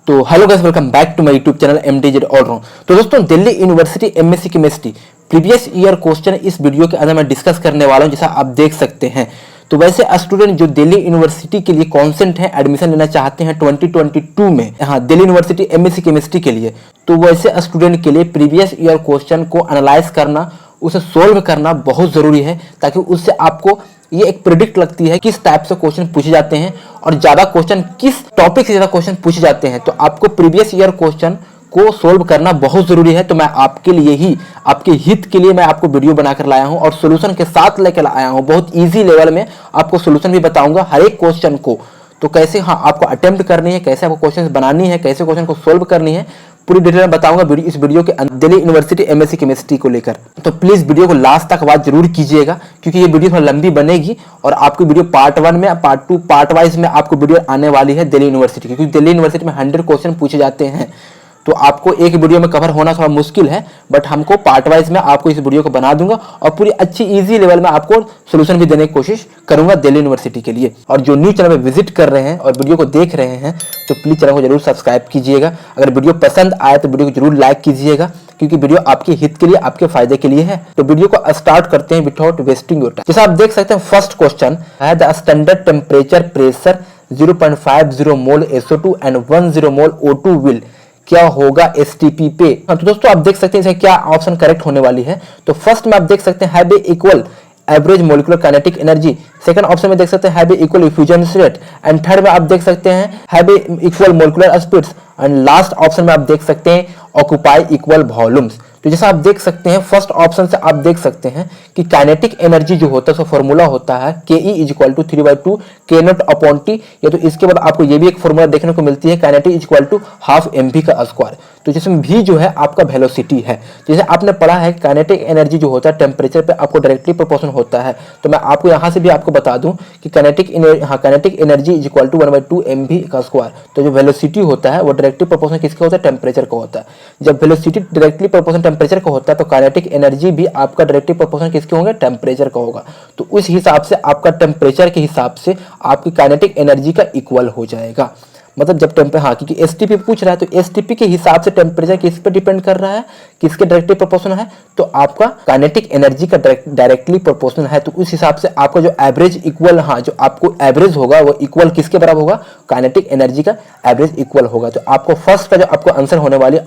तो hello guys, welcome back to my YouTube channel MTZ all round. तो दोस्तों, Delhi university MSc chemistry previous year question इस video के अंदर मैं डिस्कस करने वाला हूं, जैसा आप देख सकते हैं। तो वैसे स्टूडेंट जो दिल्ली यूनिवर्सिटी के लिए कॉन्सेंट है, एडमिशन लेना चाहते हैं 2022 में, हाँ, दिल्ली यूनिवर्सिटी MSc केमिस्ट्री के लिए, तो वैसे स्टूडेंट के लिए प्रीवियस ईयर क्वेश्चन को एनालाइज करना, उसे सोल्व करना बहुत जरूरी है, ताकि उससे आपको ये एक प्रिडिक्ट लगती है किस टाइप से क्वेश्चन पूछे जाते हैं और ज्यादा क्वेश्चन किस टॉपिक से ज्यादा क्वेश्चन पूछे जाते हैं। तो आपको प्रीवियस ईयर क्वेश्चन को सोल्व करना बहुत जरूरी है। तो मैं आपके लिए ही, आपके हित के लिए मैं आपको वीडियो बनाकर लाया हूं और सॉल्यूशन के साथ लेकर आया हूं। बहुत इजी लेवल में आपको सॉल्यूशन भी बताऊंगा हर एक क्वेश्चन को। तो कैसे आपको अटेम्प्ट करनी है, कैसे आपको क्वेश्चन बनानी है, कैसे क्वेश्चन को सोल्व करनी है, पूरी डिटेल में बताऊंगा इस वीडियो के दिल्ली यूनिवर्सिटी MSc केमिस्ट्री को लेकर। तो प्लीज वीडियो को लास्ट तक बात जरूर कीजिएगा, क्योंकि ये वीडियो थोड़ा लंबी बनेगी और आपकी वीडियो पार्ट 1 में, पार्ट 2, पार्ट वाइज में आपको वीडियो आने वाली है दिल्ली यूनिवर्सिटी की, क्योंकि दिल्ली यूनिवर्सिटी में 100 क्वेश्चन पूछे जाते हैं। तो आपको एक वीडियो में कवर होना थोड़ा मुश्किल है, बट हमको पार्ट वाइज में आपको इस वीडियो को बना दूंगा और पूरी अच्छी इजी लेवल में आपको सॉल्यूशन भी देने की कोशिश करूंगा दिल्ली यूनिवर्सिटी के लिए। और जो न्यू चैनल पे विजिट कर रहे हैं और वीडियो को देख रहे हैं, तो प्लीज चैनल को जरूर सब्सक्राइब कीजिएगा। अगर वीडियो पसंद आए तो वीडियो को जरूर लाइक कीजिएगा, क्योंकि वीडियो आपके हित के लिए, आपके फायदे के लिए है। तो वीडियो को स्टार्ट करते हैं विदाउट वेस्टिंग योर टाइम। जैसा आप देख सकते हैं, फर्स्ट क्वेश्चन है the standard temperature pressure 0.50 mole SO2 and 10 mole O2 will क्या होगा STP पे। तो दोस्तों, आप देख सकते हैं इसका क्या ऑप्शन करेक्ट होने वाली है। तो फर्स्ट में आप देख सकते हैं have a equal average molecular kinetic energy, second option में देख सकते हैं have a equal effusion rate, and third में आप देख सकते हैं have a equal molecular speeds, and last option में आप देख सकते हैं ऑक्यूपाई इक्वल वॉल्यूम्स। तो जैसा आप देख सकते हैं, फर्स्ट ऑप्शन से आप देख सकते हैं कि काइनेटिक एनर्जी जो होता है उसका फॉर्मूला होता है KE = 3/2 K0/T, या तो इसके बाद आपको ये भी एक फॉर्मूला देखने को मिलती है काइनेटिक = ½ mv का स्क्वायर। तो जिसमें भी जो है आपका वेलोसिटी है। जैसे आपने पढ़ा है काइनेटिक एनर्जी जो होता है टेम्परेचर पे आपको डायरेक्टली प्रोपोर्शनल होता है। तो मैं आपको यहाँ से भी आपको बता दूं कि काइनेटिक एनर्जी = 1/2 mv का स्क्वायर। तो जो वेलोसिटी होता है वो डायरेक्टली प्रोपोर्शनल किसका होता है? टेम्परेचर का होता है। जब वेलोसिटी डायरेक्टली प्रोपोर्शनल टेम्परेचर का होता है, तो काइनेटिक एनर्जी भी आपका डायरेक्टली प्रोपोर्शनल किसके होंगे? टेम्परेचर का होगा। तो उस हिसाब से आपका टेम्परेचर के हिसाब से आपकी काइनेटिक एनर्जी का इक्वल हो जाएगा। मतलब जब क्योंकि STP पूछ रहा है, तो STP के हिसाब से टेम्परेचर किस पे डिपेंड कर रहा है, किसके डायरेक्टली प्रोपोर्शनल है? तो आपका काइनेटिक एनर्जी का डायरेक्टली प्रोपोर्शनल है। तो उस हिसाब से आपका जो एवरेज इक्वल, हाँ, जो आपको एवरेज होगा वो इक्वल किसके बराबर होगा? काइनेटिक एनर्जी का एवरेज इक्वल होगा। तो आपको फर्स्ट का जो आपको आंसर होने वाली है,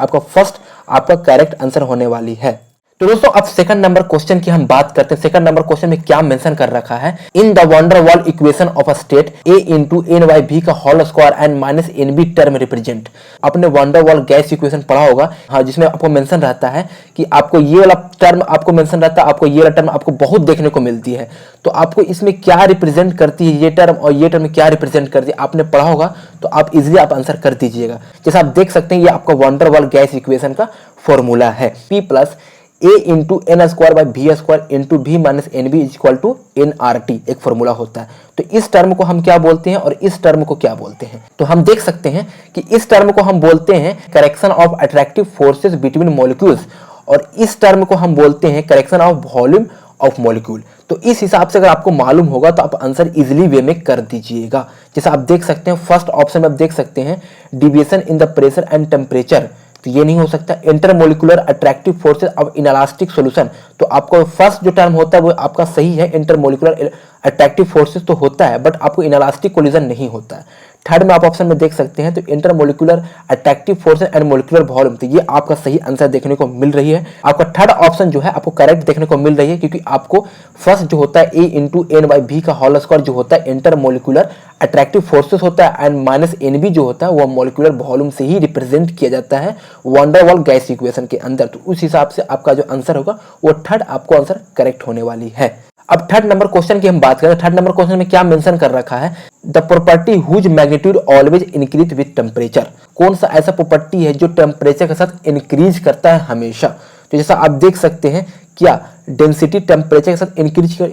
आपका करेक्ट आंसर होने वाली है। तो दोस्तों, अब सेकंड नंबर क्वेश्चन की हम बात करते हैं। सेकंड नंबर क्वेश्चन में क्या मेंशन कर रखा है? In the van der Waal equation of a state A × N/V का whole square and -NB term represent. आपने वंडर वॉल गैस इक्वेशन पढ़ा होगा, हाँ, जिसमें आपको मेंशन रहता है कि आपको ये वाला टर्म आपको मेंशन रहता है, आपको ये वाला टर्म आपको बहुत देखने को मिलती है। तो आपको इसमें क्या रिप्रेजेंट करती है ये टर्म और ये टर्म क्या रिप्रेजेंट करती है, आपने पढ़ा होगा, तो आप इजिली आप आंसर कर दीजिएगा। जैसा आप देख सकते हैं, ये आपका वंडर वॉल गैस इक्वेशन का फॉर्मूला है P + A × N² / V² × V - NB = nRT एक फॉर्मूला होता है। तो इस टर्म को हम क्या बोलते हैं और इस टर्म को क्या बोलते हैं? तो हम देख सकते हैं कि इस टर्म को हम बोलते हैं correction of attractive forces between molecules, और इस टर्म को हम बोलते हैं correction of volume of molecule. तो इस हिसाब से अगर आपको मालूम होगा तो आप आंसर इजिली वे में कर दीजिएगा। जैसे आप देख सकते हैं, फर्स्ट ऑप्शन में आप देख सकते हैं deviation in the pressure and temperature, तो ये नहीं हो सकता। Intermolecular attractive forces of inelastic solution, तो आपको फर्स्ट जो टर्म होता है वो आपका सही है, इंटरमोलिकुलर अट्रैक्टिव फोर्सेस तो होता है, बट आपको इनलास्टिक कोलिजन नहीं होता है। थर्ड में आप ऑप्शन में देख सकते हैं, तो intermolecular attractive forces and molecular volume, तो ये आपका सही आंसर देखने को मिल रही है। आपका थर्ड ऑप्शन जो है आपको करेक्ट देखने को मिल रही है, क्योंकि आपको फर्स्ट जो होता है A × N/V का होल स्क्वायर जो होता है इंटरमोलिकुलर अट्रैक्टिव फोर्सेस होता है, एंड -NB जो होता है वो मोलिकुलर वॉल्यूम से ही रिप्रेजेंट किया जाता है वंडर वॉल गैस इक्वेशन के अंदर। तो उस हिसाब से आपका जो आंसर होगा वो थर्ड आपको आंसर करेक्ट होने वाली है। अब थर्ड नंबर क्वेश्चन की हम बात करें। थर्ड नंबर क्वेश्चन में क्या मेंशन कर रखा है? The property whose magnitude always increase with temperature. कौन सा ऐसा प्रॉपर्टी है जो टेम्परेचर के साथ इंक्रीज करता है हमेशा? तो जैसा आप देख सकते हैं, क्या डेंसिटी टेम्परेचर के साथ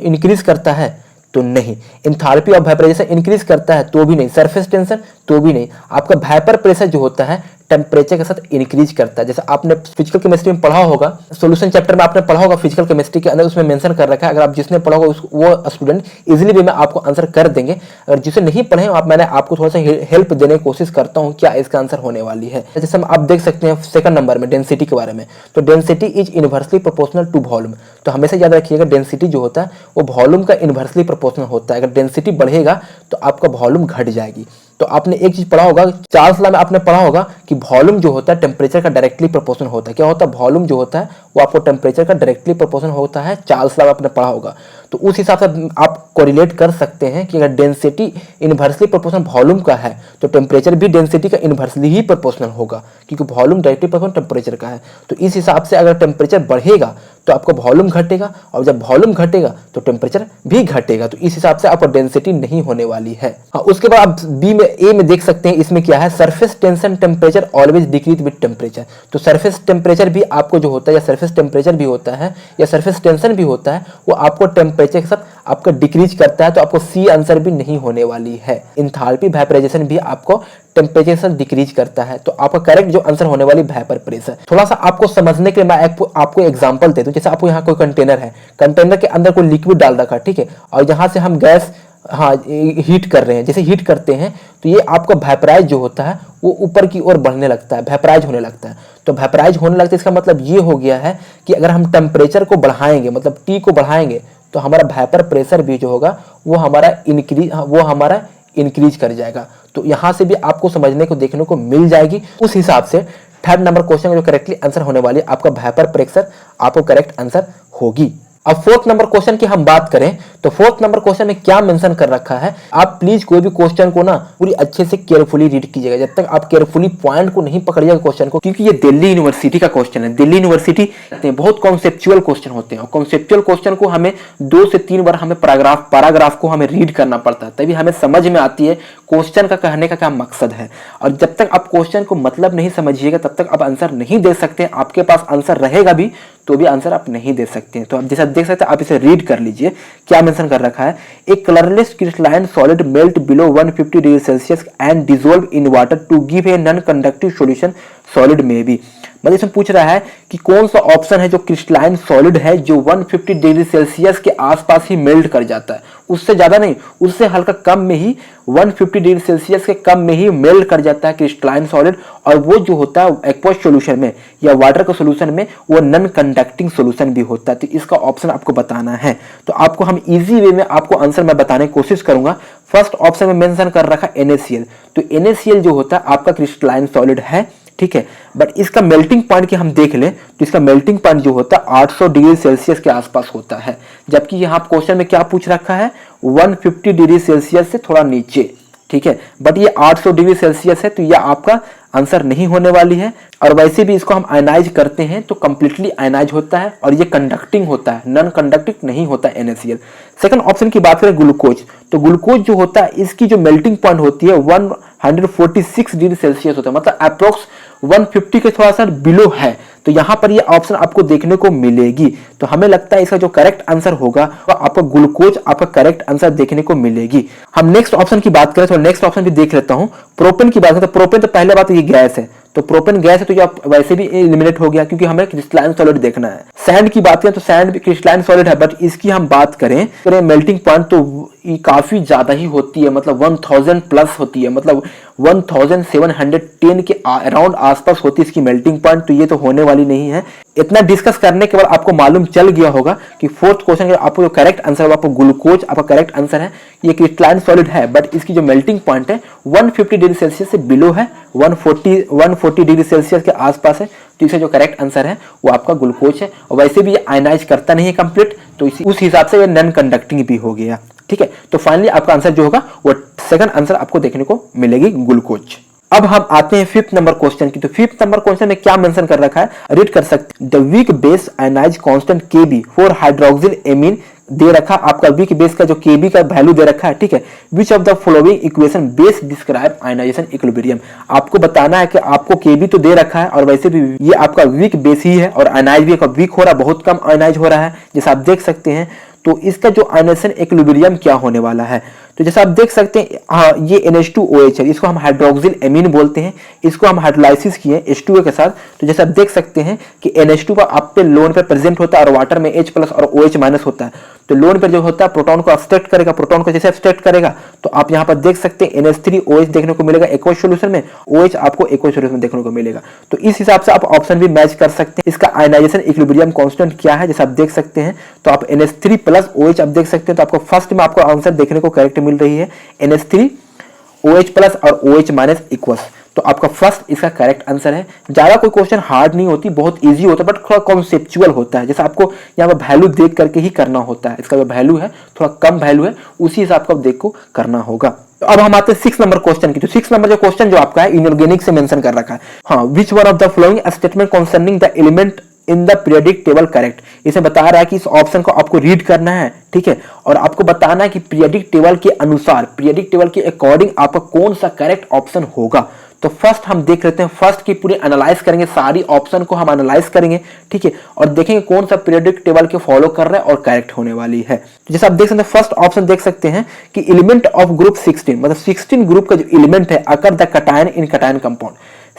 इंक्रीज करता है? तो नहीं। एंथैल्पी ऑफ वेपराइजेशन इंक्रीज करता है? तो भी नहीं। Surface tension? तो भी नहीं। आपका वेपर प्रेशर जो होता है टेम्परेचर के साथ इंक्रीज करता है। जैसे आपने फिजिकल केमिस्ट्री में पढ़ा होगा, सॉल्यूशन चैप्टर में आपने पढ़ा होगा फिजिकल केमिस्ट्री के अंदर, उसमें मेंशन कर रखा है। अगर आप जिसने पढ़ा होगा वो स्टूडेंट इजीली वे में आपको आंसर कर देंगे। अगर जिसे नहीं पढ़े मैंने आपको थोड़ा सा हेल्प देने की कोशिश करता हूँ क्या इसका आंसर होने वाली है। जैसे आप देख सकते हैं सेकंड नंबर में डेंसिटी के बारे में, तो density is inversely proportional to volume. तो हमेशा याद रखिएगा डेंसिटी जो होता है वो वॉल्यूम का इनवर्सली प्रोपोर्शनल होता है। अगर डेंसिटी बढ़ेगा तो आपका वॉल्यूम घट जाएगी। तो आपने एक चीज पढ़ा होगा, चार्ल्स लॉ में आपने पढ़ा होगा कि वॉल्यूम जो होता है टेम्परेचर का डायरेक्टली प्रोपोर्शनल होता है। क्या होता है, वॉल्यूम जो होता है वो आपको टेम्परेचर का डायरेक्टली प्रोपोर्शनल होता है। चार्ल्स लॉ में आपने पढ़ा होगा। तो उस हिसाब से आप कोरिलेट कर सकते हैं कि अगर डेंसिटी इनवर्सली प्रोपोर्शनल वॉल्यूम का है तो टेम्परेचर भी डेंसिटी का इनवर्सली ही प्रोपोर्शनल होगा, क्योंकि वॉल्यूम डायरेक्टली प्रोपोर्शनल टेम्परेचर का है। तो इस हिसाब से अगर टेम्परेचर बढ़ेगा तो आपका वॉल्यूम घटेगा, और जब वॉल्यूम घटेगा तो टेम्परेचर भी घटेगा। तो इस हिसाब से आपको डेंसिटी नहीं होने वाली है। उसके बाद आप बी में ए में देख सकते हैं, इसमें क्या है, surface tension temperature always decrease with temperature. तो सरफेस टेम्परेचर भी आपको जो होता है, या सरफेस टेम्परेचर भी होता है, या सरफेस टेंशन भी होता है, वो आपको टेम्परेचर के साथ आपका डिक्रीज करता है। तो आपको सी आंसर भी नहीं होने वाली है। इंथाल्पी वेपराइजेशन भी आपको टेम्परेचर से डिक्रीज करता है। तो आपका करेक्ट जो आंसर होने वाली वेपर प्रेशर। थोड़ा सा आपको समझने के लिए मैं आपको एग्जांपल दे दूं। जैसे आपको यहाँ कोई कंटेनर है, कंटेनर के अंदर कोई लिक्विड डाल रखा है, ठीक है, और यहाँ से हम गैस हीट कर रहे हैं। जैसे हीट करते हैं तो ये आपका वेपराइज जो होता है वो ऊपर की ओर बढ़ने लगता है, वेपराइज होने लगता है। तो वेपराइज होने लगता है, इसका मतलब ये हो गया है कि अगर हम टेम्परेचर को बढ़ाएंगे, मतलब टी को बढ़ाएंगे, तो हमारा वेपर प्रेशर भी जो होगा वो हमारा इंक्रीज कर जाएगा। तो यहां से भी आपको समझने को देखने को मिल जाएगी। उस हिसाब से थर्ड नंबर क्वेश्चन का जो करेक्टली आंसर होने वाली है आपका वेपर प्रेशर, आपको करेक्ट आंसर होगी। अब फोर्थ नंबर क्वेश्चन की हम बात करें तो फोर्थ नंबर क्वेश्चन में क्या मेंशन कर रखा है, आप प्लीज कोई भी क्वेश्चन को ना पूरी अच्छे से केयरफुली रीड कीजिएगा। जब तक आप केयरफुली पॉइंट को नहीं पकड़िएगा क्वेश्चन को, क्योंकि ये दिल्ली यूनिवर्सिटी का क्वेश्चन है। दिल्ली यूनिवर्सिटी बहुत कॉन्सेप्चुअल क्वेश्चन होते हैं, और कॉन्सेप्चुअल क्वेश्चन को हमें 2 से 3 बार हमें पैराग्राफ को हमें रीड करना पड़ता है, तभी हमें समझ में आती है क्वेश्चन का कहने का क्या मकसद है। और जब तक आप क्वेश्चन को मतलब नहीं समझिएगा तब तक आप आंसर नहीं दे सकते। आपके पास आंसर रहेगा भी तो भी आंसर आप नहीं दे सकते हैं। तो आप जैसा देख सकते हैं, आप इसे रीड कर लीजिए क्या मेंशन कर रखा है। A colourless crystalline solid melt below 150 degree Celsius and dissolve in water to give a non conductive solution solid में बी। मतलब इसमें पूछ रहा है कि कौन सा ऑप्शन है जो क्रिस्टलाइन सॉलिड है जो 150 डिग्री सेल्सियस के आसपास ही मेल्ट कर जाता है, उससे ज्यादा नहीं, उससे हल्का कम में ही 150 डिग्री सेल्सियस के कम में ही मेल्ट कर जाता है क्रिस्टलाइन सॉलिड। और वो जो होता है एक्वस सॉल्यूशन में या वाटर के सॉल्यूशन में वो नॉन कंडक्टिंग सॉल्यूशन भी होता है। तो इसका ऑप्शन आपको बताना है। तो आपको हम इजी वे में आपको आंसर मैं बताने की कोशिश करूंगा। फर्स्ट ऑप्शन में मेंशन कर रखा है NaCl। तो NaCl जो होता है आपका क्रिस्टलाइन सॉलिड है, ठीक है, बट इसका मेल्टिंग पॉइंट की हम देख लें तो इसका मेल्टिंग पॉइंट जो होता है 800 डिग्री सेल्सियस के आसपास होता है। जबकि यहाँ क्वेश्चन में क्या पूछ रखा है, 150 डिग्री सेल्सियस से थोड़ा नीचे, ठीक है, बट ये 800 डिग्री सेल्सियस है। तो ये आपका आंसर नहीं होने वाली है। और वैसे भी इसको हम आयनाइज करते हैं तो कंप्लीटली आयनाइज होता है, और ये कंडक्टिंग होता है, नॉन कंडक्टिंग नहीं होता है NaCl। सेकंड ऑप्शन की बात करें ग्लूकोज, तो ग्लूकोज जो होता है इसकी जो मेल्टिंग पॉइंट होती है 146 डिग्री सेल्सियस होता है, मतलब अप्रोक्स 150 के थोड़ा सा बिलो है। तो यहाँ पर ये ऑप्शन आपको देखने को मिलेगी। तो हमें लगता है इसका जो करेक्ट आंसर होगा वो आपका ग्लूकोज आपका करेक्ट आंसर देखने को मिलेगी। हम नेक्स्ट ऑप्शन की बात करें तो नेक्स्ट ऑप्शन भी देख लेता हूँ। प्रोपेन की बात करें तो प्रोपेन तो पहले बात ये गैस है, तो प्रोपेन गैस है तो ये वैसे भी एलिमिनेट हो गया क्योंकि हमें क्रिस्टलाइन सॉलिड देखना है। सैंड की बात करें तो सैंड भी क्रिस्टलाइन सॉलिड है, बट इसकी हम बात करें मेल्टिंग पॉइंट तो ये काफी ज्यादा ही होती है, मतलब 1000 प्लस होती है, मतलब 1710 के अराउंड आसपास होती है इसकी मेल्टिंग पॉइंट। तो ये तो होने वाली नहीं है। इतना डिस्कस करने के बाद आपको मालूम चल गया होगा कि फोर्थ क्वेश्चन का आपको जो करेक्ट आंसर होगा, आपको ग्लूकोज आपका करेक्ट आंसर है। ये क्रिस्टलाइन सॉलिड है, बट इसकी जो मेल्टिंग पॉइंट है 150 डिग्री सेल्सियस से बिलो है, 140 डिग्री सेल्सियस के आसपास है। तो इसका जो करेक्ट आंसर है वो आपका ग्लूकोज है। और वैसे भी ये आयनाइज करता नहीं है कंप्लीट, तो उस हिसाब से ये नॉन कंडक्टिंग भी हो गया, ठीक है। तो फाइनली आपका आंसर जो होगा वो सेकंड आंसर आपको देखने को मिलेगी, ग्लूकोज। अब हम आते हैं फिफ्थ नंबर क्वेश्चन की। तो फिफ्थ नंबर क्वेश्चन में क्या मेंशन कर रखा है, रीड कर सकते। The weak base ionize constant Kb for hydroxyl amine दे रखा, आपका वीक बेस का जो Kb का वैल्यू दे रखा है, ठीक है। Which of the following equation best describe ionization equilibrium. आपको बताना है कि आपको Kb तो दे रखा है और वैसे भी ये आपका वीक बेस ही है और आयनाइज भी वीक हो रहा है, बहुत कम आयनाइज हो रहा है जैसा आप देख सकते हैं। तो इसका जो आयनाइजेशन इक्विलिब्रियम क्या होने वाला है, तो जैसा आप देख सकते हैं, हाँ ये NH2OH है, इसको हम हाइड्रोक्सिल एमीन बोलते हैं, इसको हम हाइड्रोलाइसिस किए H2O के साथ। तो जैसा आप देख सकते हैं कि NH2 का आप पे लोन पे प्रेजेंट होता है और वाटर में H प्लस और OH माइनस होता है। तो लोन पर जो होता है प्रोटॉन को अब्स्ट्रैक्ट करेगा, प्रोटॉन को जैसे अब्स्ट्रैक्ट करेगा तो आप यहाँ पर देख सकते हैं NH3OH देखने को मिलेगा एक्वस सॉल्यूशन में, OH आपको एक्वस सॉल्यूशन में देखने को मिलेगा। तो इस हिसाब से आप ऑप्शन भी मैच कर सकते हैं। इसका आयनाइजेशन इक्विलिब्रियम कांस्टेंट क्या है जैसे आप देख सकते हैं, तो आप NH3 प्लस OH आप देख सकते हैं। तो आपको फर्स्ट में आपको आंसर देखने को करेक्ट मिल रही है NH3OH प्लस और OH माइनस इक्वस। तो आपका फर्स्ट इसका करेक्ट आंसर है। ज्यादा कोई क्वेश्चन हार्ड नहीं होती, बहुत इजी होता है, बट थोड़ा कॉन्सेप्चुअल होता है। जैसे आपको यहाँ पर वैल्यू देख करके ही करना होता है, इसका जो वैल्यू है थोड़ा कम वैल्यू है, उसी हिसाब का देख को करना होगा। तो अब हम आते हैं 6 नंबर क्वेश्चन की। तो 6 नंबर जो क्वेश्चन जो आपका है इनऑर्गेनिक से मेंशन कर रखा है। हाँ, which one of the following statement concerning the element in the periodic table correct. इसे बता रहा है कि इस ऑप्शन को आपको रीड करना है, ठीक है, और आपको बताना है कि पीरियडिक टेबल के अनुसार, पीरियडिक टेबल के अकॉर्डिंग आपका कौन सा करेक्ट ऑप्शन होगा। तो फर्स्ट हम देख लेते हैं, फर्स्ट की पूरी एनालाइज करेंगे, सारी ऑप्शन को हम एनालाइज करेंगे, ठीक है, और देखेंगे कौन सा पीरियडिक टेबल के फॉलो कर रहा है और करेक्ट होने वाली है। तो जैसे आप देख सकते हैं फर्स्ट ऑप्शन देख सकते हैं कि एलिमेंट ऑफ ग्रुप 16, मतलब 16 ग्रुप का जो एलिमेंट है occur the cation in cation compound.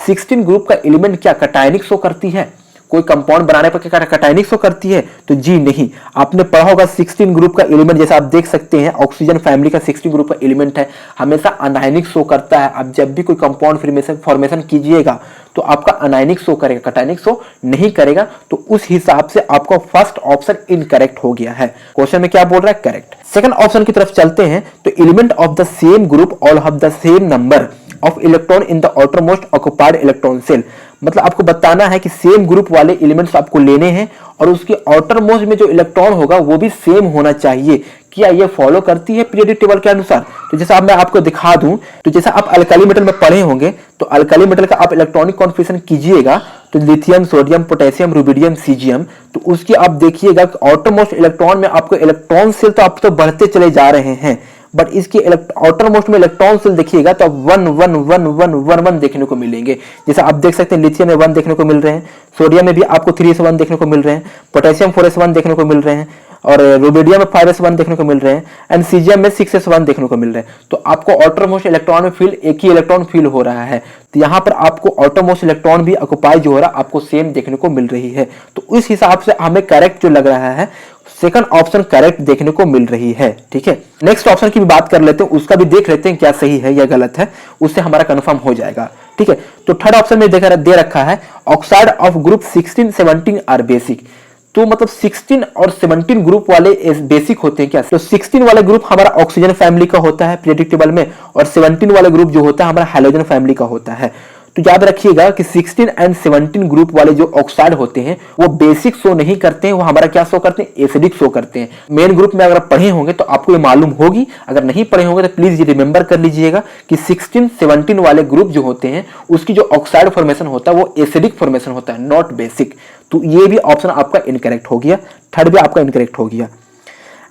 16 group का एलिमेंट क्या कटायनिक शो करती है? कोई कंपाउंड बनाने पर क्या कटायनिक शो करती है? तो जी नहीं। आपने पढ़ा होगा 16 ग्रुप का एलिमेंट, जैसा आप देख सकते हैं ऑक्सीजन फैमिली का 16 ग्रुप का एलिमेंट है, हमेशा अनायनिक शो करता है। आप जब भी कोई कंपाउंड फॉर्मेशन कीजिएगा तो आपका अनायनिक शो करेगा, कटायनिक शो नहीं करेगा। तो उस हिसाब से आपका फर्स्ट ऑप्शन इनकरेक्ट हो गया है। क्वेश्चन में क्या बोल रहा है? करेक्ट। सेकंड ऑप्शन की तरफ चलते हैं। तो element of the same group all have the same number of electron in the outermost occupied electron shell. मतलब आपको बताना है कि सेम ग्रुप वाले एलिमेंट्स आपको लेने हैं और उसके आउटर मोस्ट में जो इलेक्ट्रॉन होगा वो भी सेम होना चाहिए। क्या ये फॉलो करती है पीरियडिक टेबल के अनुसार? तो जैसा अब मैं आपको दिखा दूं, तो जैसा आप अल्काली मेटल में पढ़े होंगे, तो अल्काली मेटल का आप इलेक्ट्रॉनिक कॉन्फ़िगरेशन कीजिएगा तो lithium, sodium, potassium, rubidium, caesium, तो उसकी आप देखिएगा आउटर मोस्ट इलेक्ट्रॉन में आपको इलेक्ट्रॉन शेल तो आप तो बढ़ते चले जा रहे हैं, बट इसके आउटर मोस्ट में इलेक्ट्रॉन शेल देखिएगा तो अब 1 1 1 1 1 1 देखने को मिलेंगे। जैसे आप देख सकते हैं लिथियम में 1 देखने को मिल रहे हैं, सोडियम में भी आपको 3s1 देखने को मिल रहे हैं, पोटेशियम 4s1 देखने को मिल रहे हैं, और रुबिडियम में 5s1 देखने को मिल रहे हैं, एंड सीजियम में 6s1 देखने को मिल रहे हैं। तो आपको आउटर मोस्ट इलेक्ट्रॉन में फील एक ही इलेक्ट्रॉन फील हो रहा है। तो यहाँ पर आपको आउटर मोस्ट इलेक्ट्रॉन भी ऑक्युपाई जो हो रहा है आपको सेम देखने को मिल रही है। तो इस हिसाब से हमें करेक्ट जो लग रहा है सेकंड ऑप्शन करेक्ट देखने को मिल रही है, ठीक है। नेक्स्ट ऑप्शन की भी बात कर लेते हैं, उसका भी देख लेते हैं क्या सही है या गलत है, उससे हमारा कंफर्म हो जाएगा, ठीक है। तो थर्ड ऑप्शन में दे रखा है oxide of group 16 17 are basic. तो मतलब 16 और 17 ग्रुप वाले बेसिक होते हैं क्या? तो 16 वाले ग्रुप हमारा ऑक्सीजन फैमिली का होता है पीरियडिक टेबल में, और 17 वाले ग्रुप जो होता है हमारा हाइड्रोजन फैमिली का होता है। तो याद रखिएगा कि 16 एंड 17 ग्रुप वाले जो ऑक्साइड होते हैं वो बेसिक शो नहीं करते हैं, वो हमारा क्या शो करते हैं? एसिडिक शो करते हैं। मेन ग्रुप में अगर पढ़े होंगे तो आपको ये मालूम होगी, अगर नहीं पढ़े होंगे तो प्लीज ये रिमेंबर कर लीजिएगा कि 16 17 वाले ग्रुप जो होते हैं उसकी जो ऑक्साइड फॉर्मेशन होता है वो एसिडिक फॉर्मेशन होता है, नॉट बेसिक। तो ये भी ऑप्शन आपका इनकरेक्ट हो गया, थर्ड भी आपका इनकरेक्ट हो गया।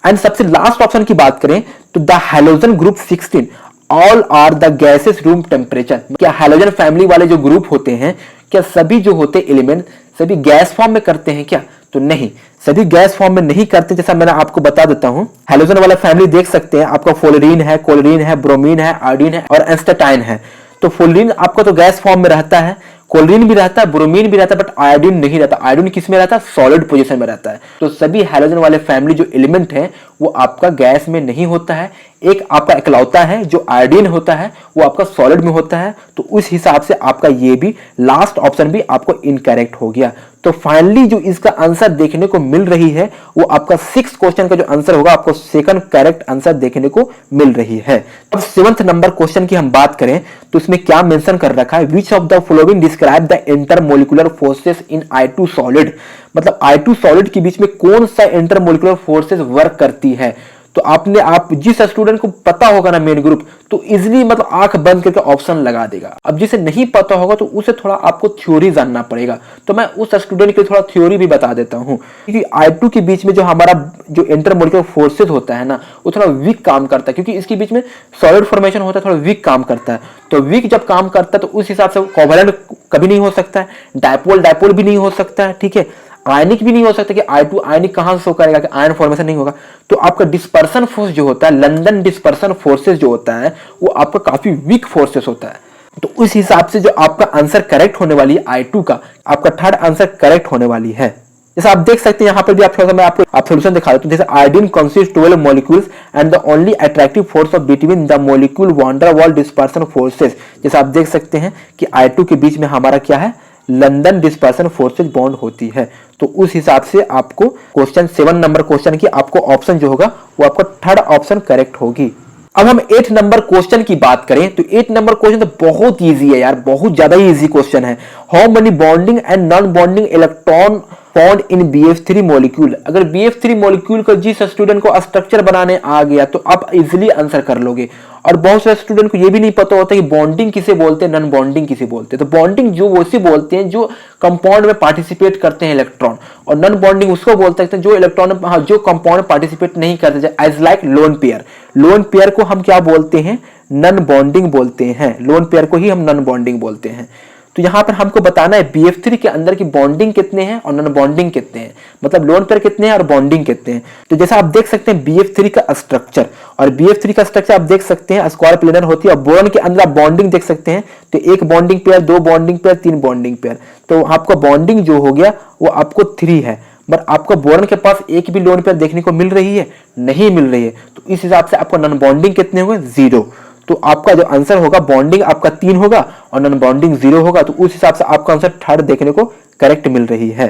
एंड सबसे लास्ट ऑप्शन की बात करें तो the halogen group 16 all are the gases room temperature. क्या हैलोजन फैमिली वाले जो ग्रुप होते हैं क्या सभी जो होते एलिमेंट सभी गैस फॉर्म में करते हैं क्या? तो नहीं, सभी गैस फॉर्म में नहीं करते। जैसा मैंने आपको बता देता हूं, हैलोजन वाला फैमिली देख सकते हैं आपका फ्लोरीन है, क्लोरीन है, ब्रोमीन है, आयोडीन है और एस्टेटाइन है। तो फ्लोरीन आपका तो गैस फॉर्म में रहता है, क्लोरीन भी रहता है, ब्रोमीन भी रहता है, बट आयोडीन नहीं रहता। आयोडीन किस में रहता है? सॉलिड पोजीशन में रहता है। तो सभी हैलोजन वाले फैमिली जो एलिमेंट है वो आपका गैस में नहीं होता है। एक आपका इकलौता है जो आयोडीन होता है वो आपका सॉलिड में होता है। तो उस हिसाब से आपका ये भी लास्ट ऑप्शन भी आपको इनकरेक्ट हो गया। तो फाइनली जो इसका आंसर देखने को मिल रही है वो आपका 6th क्वेश्चन का जो आंसर होगा आपको सेकंड करेक्ट आंसर देखने को मिल रही है। अब 7th नंबर क्वेश्चन की हम बात करें तो इसमें क्या मेंशन कर रखा है? Which of the following describe the intermolecular forces in I2 solid. मतलब I2 सॉलिड के बीच में कौन सा इंटरमोलिकुलर फोर्सेस वर्क करती है? तो आप जिस स्टूडेंट को पता होगा ना मेन ग्रुप, तो इजीली मतलब आंख बंद करके ऑप्शन लगा देगा। अब जिसे नहीं पता होगा तो उसे थोड़ा आपको थ्योरी जानना पड़ेगा। तो मैं उस स्टूडेंट के लिए थोड़ा थ्योरी भी बता देता हूं, क्योंकि I2 के बीच में जो हमारा जो इंटरमोलिकुलर फोर्सेस होता है ना वो थोड़ा वीक काम करता है, क्योंकि इसके बीच में सॉलिड फॉर्मेशन होता है, थोड़ा वीक काम करता है। तो वीक जब काम करता है तो उस हिसाब से कोवैलेंट कभी नहीं हो सकता है, डायपोल भी नहीं हो सकता है, ठीक है। आयनिक भी नहीं हो सकता कि I2 आयनिक कहां से शो करेगा कि आयन फॉर्मेशन नहीं होगा। तो आपका डिस्पर्सन फोर्स जो होता है, लंदन डिस्पर्सन फोर्सेस जो होता है, वो आपका काफी वीक फोर्सेस होता है। तो उस हिसाब से जो आपका आंसर करेक्ट होने वाली है I2 का, आपका थर्ड आंसर करेक्ट होने वाली है। जैसे आप देख सकते हैं यहाँ पर भी आप थोड़ा सा मैं आपको सोल्यूशन दिखा देता हूं। जैसे iodine consist 12 molecules and the only attractive force of between the molecule van der Waals dispersion forces. जैसे आप देख सकते हैं कि I2 के बीच में हमारा क्या है, लंदन डिस्पर्सन फोर्सेज बॉन्ड होती है। तो उस हिसाब से आपको क्वेश्चन 7 नंबर क्वेश्चन की आपको ऑप्शन जो होगा वो आपका थर्ड ऑप्शन करेक्ट होगी। अब हम 8 नंबर क्वेश्चन की बात करें तो 8 नंबर क्वेश्चन तो बहुत इजी है यार, बहुत ज्यादा ही इजी क्वेश्चन है। How many bonding and non bonding electron found in BF3 molecule. अगर BF3 मॉलिक्यूल को जिस स्टूडेंट को स्ट्रक्चर बनाने आ गया तो आप इजीली आंसर कर लोगे। और बहुत सारे स्टूडेंट को यह भी नहीं पता होता कि बॉन्डिंग किसे बोलते हैं, नॉन बॉन्डिंग किसे बोलते हैं। तो बॉन्डिंग जो वैसे बोलते हैं जो कंपाउंड में पार्टिसिपेट करते हैं इलेक्ट्रॉन, और नॉन बॉन्डिंग उसको बोल सकते हैं जो इलेक्ट्रॉन जो कंपाउंड में पार्टिसिपेट नहीं करते, as like lone pair. Lone pair को हम क्या बोलते हैं, नॉन बॉन्डिंग बोलते हैं। लोन पेयर को ही हम नॉन बॉन्डिंग बोलते हैं। तो यहां पर हमको बताना है BF3 के अंदर की बॉन्डिंग कितने हैं और नॉन बॉन्डिंग कितने हैं, मतलब लोन पेयर कितने हैं और बॉन्डिंग कितने हैं। तो जैसा आप देख सकते हैं BF3 का स्ट्रक्चर, और BF3 का स्ट्रक्चर आप देख सकते हैं स्क्वायर प्लेनर होती है, और बोरॉन के अंदर आप बॉन्डिंग देख सकते हैं। तो एक बॉन्डिंग पेयर, दो बॉन्डिंग पेयर, तीन बॉन्डिंग पेयर। तो आपका बॉन्डिंग जो हो गया वो आपको 3 है, बट आपको बोरॉन के पास एक भी लोन पेयर देखने को मिल रही है, नहीं मिल रही है। तो इस हिसाब से आपको नॉन बॉन्डिंग कितने हुए, 0। तो आपका जो आंसर होगा बॉन्डिंग आपका 3 होगा और नॉन बॉन्डिंग 0 होगा। तो उस हिसाब से आपका आंसर थर्ड देखने को करेक्ट मिल रही है।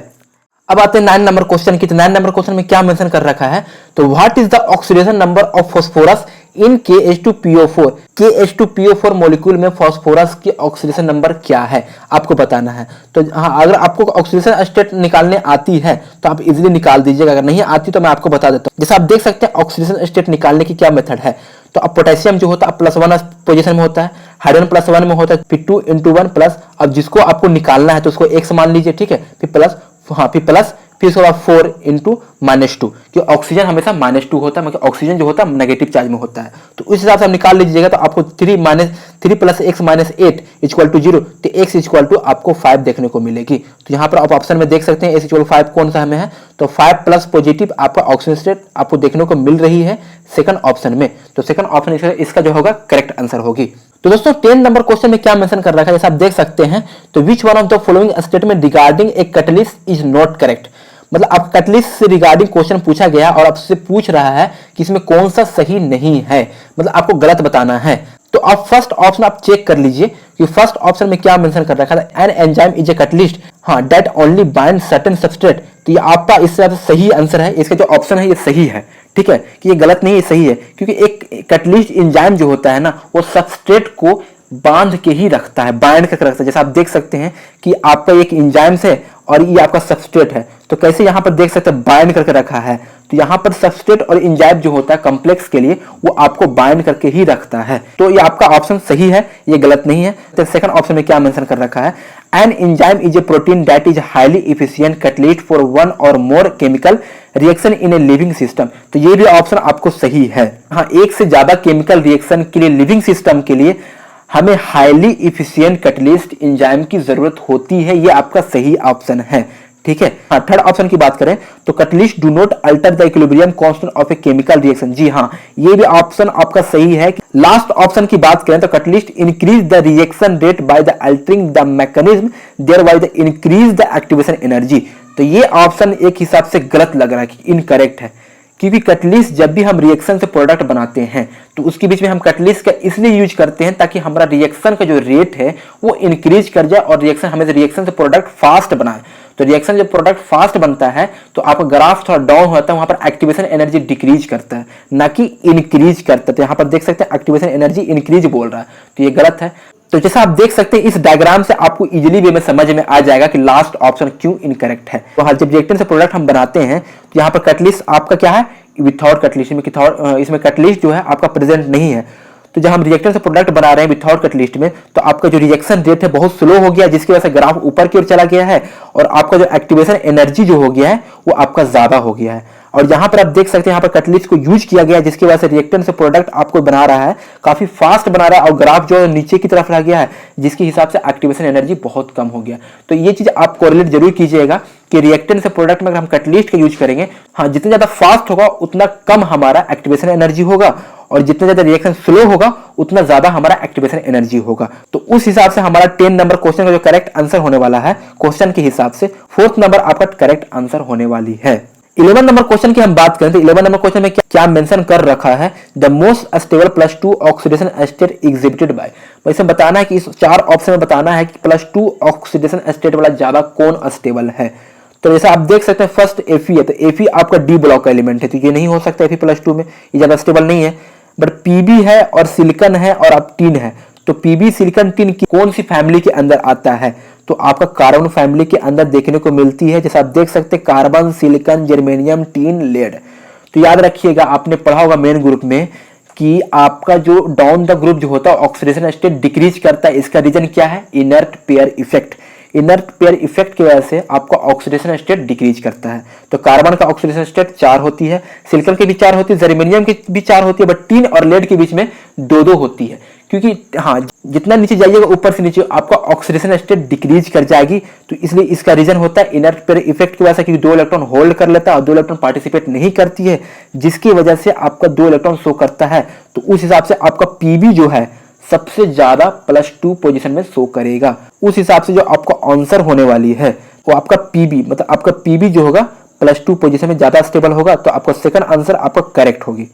अब आते हैं 9 नंबर क्वेश्चन की। तो 9 नंबर क्वेश्चन में क्या मेंशन कर रखा है, तो what is the oxidation number of phosphorus in KH2PO4। KH2PO4 molecule में फास्फोरस की ऑक्सीडेशन नंबर क्या है आपको बताना है। तो हाँ, अगर आपको ऑक्सीडेशन स्टेट निकालने आती है तो आप इजीली निकाल दीजिएगा, अगर नहीं आती तो मैं आपको बता देता हूँ। जैसे आप देख सकते हैं ऑक्सीडेशन स्टेट निकालने की क्या मेथड है। तो अब पोटेशियम जो होता है +1 पोजीशन में होता है, हाइड्रोजन +1 में होता है, फिर 2 × 1 प्लस। अब जिसको आपको निकालना है तो उसको x मान लीजिए, ठीक है, फिर प्लस, हाँ फिर प्लस, फिर उसके बाद 4 × -2, कि ऑक्सीजन हमेशा -2 होता है, मतलब ऑक्सीजन जो होता है नेगेटिव चार्ज में होता है। तो उस हिसाब से आप निकाल लीजिएगा। तो आपको 3 + x - 8 = 0, तो x = आपको 5 देखने को मिलेगी। तो यहाँ पर आप ऑप्शन में देख सकते हैं x = 5 कौन सा हमें है, तो 5+ पॉजिटिव आपका ऑक्सीजन स्टेट आपको देखने को मिल रही है सेकंड ऑप्शन में। तो सेकंड ऑप्शन इसका जो होगा करेक्ट आंसर होगी। तो दोस्तों 10 नंबर क्वेश्चन में क्या मेंशन कर रखा है, जैसे आप देख सकते हैं, तो which one of the following statement regarding a catalyst is not correct. मतलब आप कैटलिस्ट से रिगार्डिंग क्वेश्चन पूछा गया और आपसे पूछ रहा है कि इसमें कौन सा सही नहीं है, मतलब आपको गलत बताना है। तो आप फर्स्ट ऑप्शन आप चेक कर लीजिए कि फर्स्ट ऑप्शन में क्या मेंशन कर रखा था, an enzyme is a catalyst, हाँ, that only bind certain substrate. तो ये आपका इस तरह से सही आंसर है, इसका जो ऑप्शन है ये सही है, ठीक है, कि ये गलत नहीं है, सही है। क्योंकि एक कैटलिस्ट एंजाइम जो होता है ना, वो सबस्ट्रेट को बांध के ही रखता है, बाइंड करके रखता है। जैसे आप देख सकते हैं कि आपका एक एंजाइम है और ये आपका सबस्ट्रेट है, तो कैसे यहाँ पर देख सकते हैं बाइंड करके रखा है। तो यहाँ पर सबस्ट्रेट और एंजाइम जो होता है कॉम्प्लेक्स के लिए वो आपको बाइंड करके ही रखता है। तो ये आपका ऑप्शन सही है, ये गलत नहीं है। तो सेकंड ऑप्शन में क्या मेंशन कर रखा है, an enzyme is a protein that is highly efficient catalyst for one or more chemical reaction in a living system. तो ये भी ऑप्शन आपको सही है। हाँ, एक से ज्यादा केमिकल रिएक्शन के लिए लिविंग सिस्टम के लिए हमें हाईली इफिशिएंट कैटलिस्ट एंजाइम की जरूरत होती है, ये आपका सही ऑप्शन है, ठीक है। हाँ, थर्ड ऑप्शन की बात करें तो catalyst do not alter the equilibrium constant of a chemical reaction. जी हाँ, ये भी ऑप्शन आपका सही है। लास्ट ऑप्शन की बात करें तो catalyst increase the reaction rate by the altering the mechanism thereby the increase the activation energy. तो ये ऑप्शन एक हिसाब से गलत लग रहा है, कि इनकरेक्ट है। क्योंकि कैटलिस्ट जब भी हम रिएक्शन से प्रोडक्ट बनाते हैं तो उसके बीच में हम कैटलिस्ट का इसलिए यूज करते हैं ताकि हमारा रिएक्शन का जो रेट है वो इंक्रीज कर जाए और हमें रिएक्शन से प्रोडक्ट फास्ट बनाए। तो रिएक्शन जब प्रोडक्ट फास्ट बनता है तो आपका ग्राफ थोड़ा डाउन होता है, वहां पर एक्टिवेशन एनर्जी डिक्रीज करता है, ना कि इंक्रीज करता है। तो यहाँ पर देख सकते हैं एक्टिवेशन एनर्जी इंक्रीज बोल रहा है, तो ये गलत है। तो जैसा आप देख सकते हैं इस डायग्राम से आपको इजीली वे में समझ में आ जाएगा कि लास्ट ऑप्शन क्यों इनकरेक्ट है। तो हाँ, जब रिएक्टेंट से प्रोडक्ट हम बनाते हैं तो यहाँ पर कैटलिस्ट आपका क्या है, विथआउट कैटलिस्ट, इसमें कैटलिस्ट जो है आपका प्रेजेंट नहीं है। तो जब हम रिएक्टेंट से प्रोडक्ट बना रहे हैं विथआउट कैटलिस्ट में, तो आपका जो रिएक्शन रेट है बहुत स्लो हो गया, जिसकी वजह से ग्राफ ऊपर की ओर चला गया है और आपका जो एक्टिवेशन एनर्जी जो हो गया है वो आपका ज्यादा हो गया है। और यहाँ पर आप देख सकते हैं यहाँ पर कैटलिस्ट को यूज किया गया है, जिसकी वजह से रिएक्टेंट से प्रोडक्ट आपको बना रहा है, काफी फास्ट बना रहा है और ग्राफ जो है नीचे की तरफ रह गया है, जिसके हिसाब से एक्टिवेशन एनर्जी बहुत कम हो गया। तो ये चीज आप कोरिलेट जरूर कीजिएगा कि रिएक्टेंट से प्रोडक्ट में अगर हम कैटलिस्ट का यूज करेंगे, हाँ जितना ज्यादा फास्ट होगा उतना कम हमारा एक्टिवेशन एनर्जी होगा, और जितना ज्यादा रिएक्शन स्लो होगा उतना ज्यादा हमारा एक्टिवेशन एनर्जी होगा। तो उस हिसाब से हमारा 10 नंबर क्वेश्चन का जो करेक्ट आंसर होने वाला है क्वेश्चन के हिसाब से 4th नंबर आपका करेक्ट आंसर होने वाली है। 11 नंबर क्वेश्चन की हम बात करें तो 11 नंबर क्वेश्चन में क्या मेंशन कर रखा है, the most stable +2 oxidation state exhibited by. वैसे बताना है कि इस 4 ऑप्शन में बताना है कि +2 ऑक्सीडेशन स्टेट वाला ज्यादा कौन स्टेबल है। तो जैसे आप देख सकते हैं फर्स्ट Fe है, तो Fe आपका डी ब्लॉक का एलिमेंट है, तो ये नहीं हो सकता Fe +2 में, ये ज्यादा स्टेबल नहीं है। बट Pb है और सिलिकॉन है और अब टीन है, तो Pb सिलिकॉन टीन की कौन सी फैमिली के अंदर आता है, तो आपका कार्बन फैमिली के अंदर देखने को मिलती है। जैसे आप देख सकते हैं carbon, silicon, germanium, tin, lead. तो याद रखिएगा आपने पढ़ा होगा मेन ग्रुप में कि आपका जो डाउन द ग्रुप जो होता है ऑक्सीडेशन स्टेट डिक्रीज करता है। इसका रीजन क्या है, inert pair effect. Inert pair effect की वजह से आपका ऑक्सीडेशन स्टेट डिक्रीज करता है। तो कार्बन का ऑक्सीडेशन स्टेट 4 होती है, सिलिकॉन की भी 4 होती है, जर्मेनियम की भी 4 होती है, बट टीन और लेड के बीच में 2-2 होती है, क्योंकि हाँ जितना नीचे जाइएगा ऊपर से नीचे आपका ऑक्सीडेशन स्टेट डिक्रीज कर जाएगी। तो इसलिए इसका रीजन होता है इनर्ट पेयर इफेक्ट की वजह से, क्योंकि 2 इलेक्ट्रॉन होल्ड कर लेता है और 2 इलेक्ट्रॉन पार्टिसिपेट नहीं करती है, जिसकी वजह से आपका 2 इलेक्ट्रॉन शो करता है। तो उस हिसाब से आपका Pb जो है सबसे ज्यादा +2 पोजीशन में शो करेगा। उस हिसाब से जो आपका आंसर होने वाली है वो आपका Pb, मतलब आपका Pb जो होगा +2 पोजीशन में ज्यादा स्टेबल होगा, तो आपका सेकंड आंसर आपका करेक्ट होगी।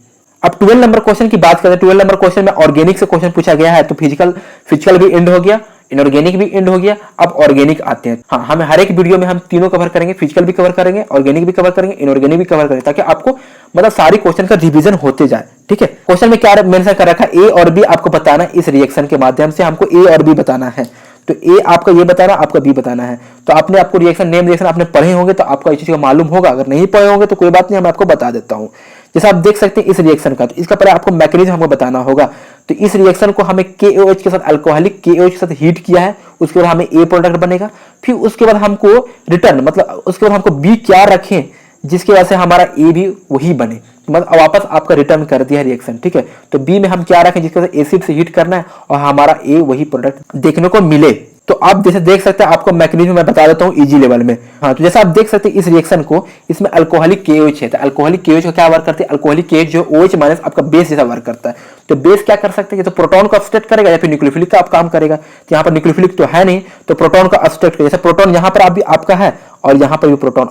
अब 12 नंबर क्वेश्चन की बात करें, 12 नंबर क्वेश्चन में ऑर्गेनिक से क्वेश्चन पूछा गया है, तो फिजिकल भी एंड हो गया, इनऑर्गेनिक भी एंड हो गया, अब ऑर्गेनिक आते हैं। हाँ, हमें हर एक वीडियो में हम तीनों कवर करेंगे, फिजिकल भी कवर करेंगे, ऑर्गेनिक भी कवर करेंगे, इनऑर्गेनिक भी कवर करेंगे, ताकि आपको मतलब सारी क्वेश्चन का रिवीजन होते जाए। ठीक है, क्वेश्चन में क्या मेंशन कर रखा है, ए और बी आपको बताना है। इस रिएक्शन के माध्यम से हमको ए और बी बताना है, तो ए आपका ये बताना, आपका बी बताना है। तो आपने आपको रिएक्शन नेम रिएक्शन आपने पढ़े होंगे तो आपको इस चीज का मालूम होगा, अगर नहीं पढ़े होंगे तो कोई बात नहीं, मैं आपको बता देता हूँ। जैसे आप देख सकते हैं इस रिएक्शन का, तो इसका पहले आपको मैकेनिज्म हमको बताना होगा। तो इस रिएक्शन को हमें KOH के साथ, अल्कोहलिक KOH के साथ हीट किया है, उसके बाद हमें ए प्रोडक्ट बनेगा। फिर उसके बाद हमको रिटर्न, मतलब उसके बाद हमको बी क्या रखें जिसकी वजह से हमारा ए भी वही बने, मतलब वापस आपका रिटर्न कर दिया रिएक्शन। ठीक है, तो बी में हम क्या रखें जिसकी वजह से एसिड से हीट करना है और हमारा ए वही प्रोडक्ट देखने को मिले। तो आप जैसे देख सकते हैं, आपको मैकेनिज्म मैं बता देता हूँ इजी लेवल में। हाँ, तो जैसे आप देख सकते हैं इस रिएक्शन को, इसमें अल्कोहलिक KOH है, तो अल्कोहलिक KOH का क्या वर्क करती है, अल्कोहलिक KOH जो OH माइनस आपका बेस जैसा वर्क करता है। तो बेस क्या कर सकते हैं, तो प्रोटॉन को अपस्टेट करेगा या फिर न्यूक्लियोफिलिक का आप काम करेगा। तो यहाँ पर न्यूक्लियोफिलिक तो है नहीं, तो प्रोटॉन का अपस्टेट करेगा। जैसे प्रोटॉन यहाँ पर भी आपका है और यहाँ पर भी प्रोटॉन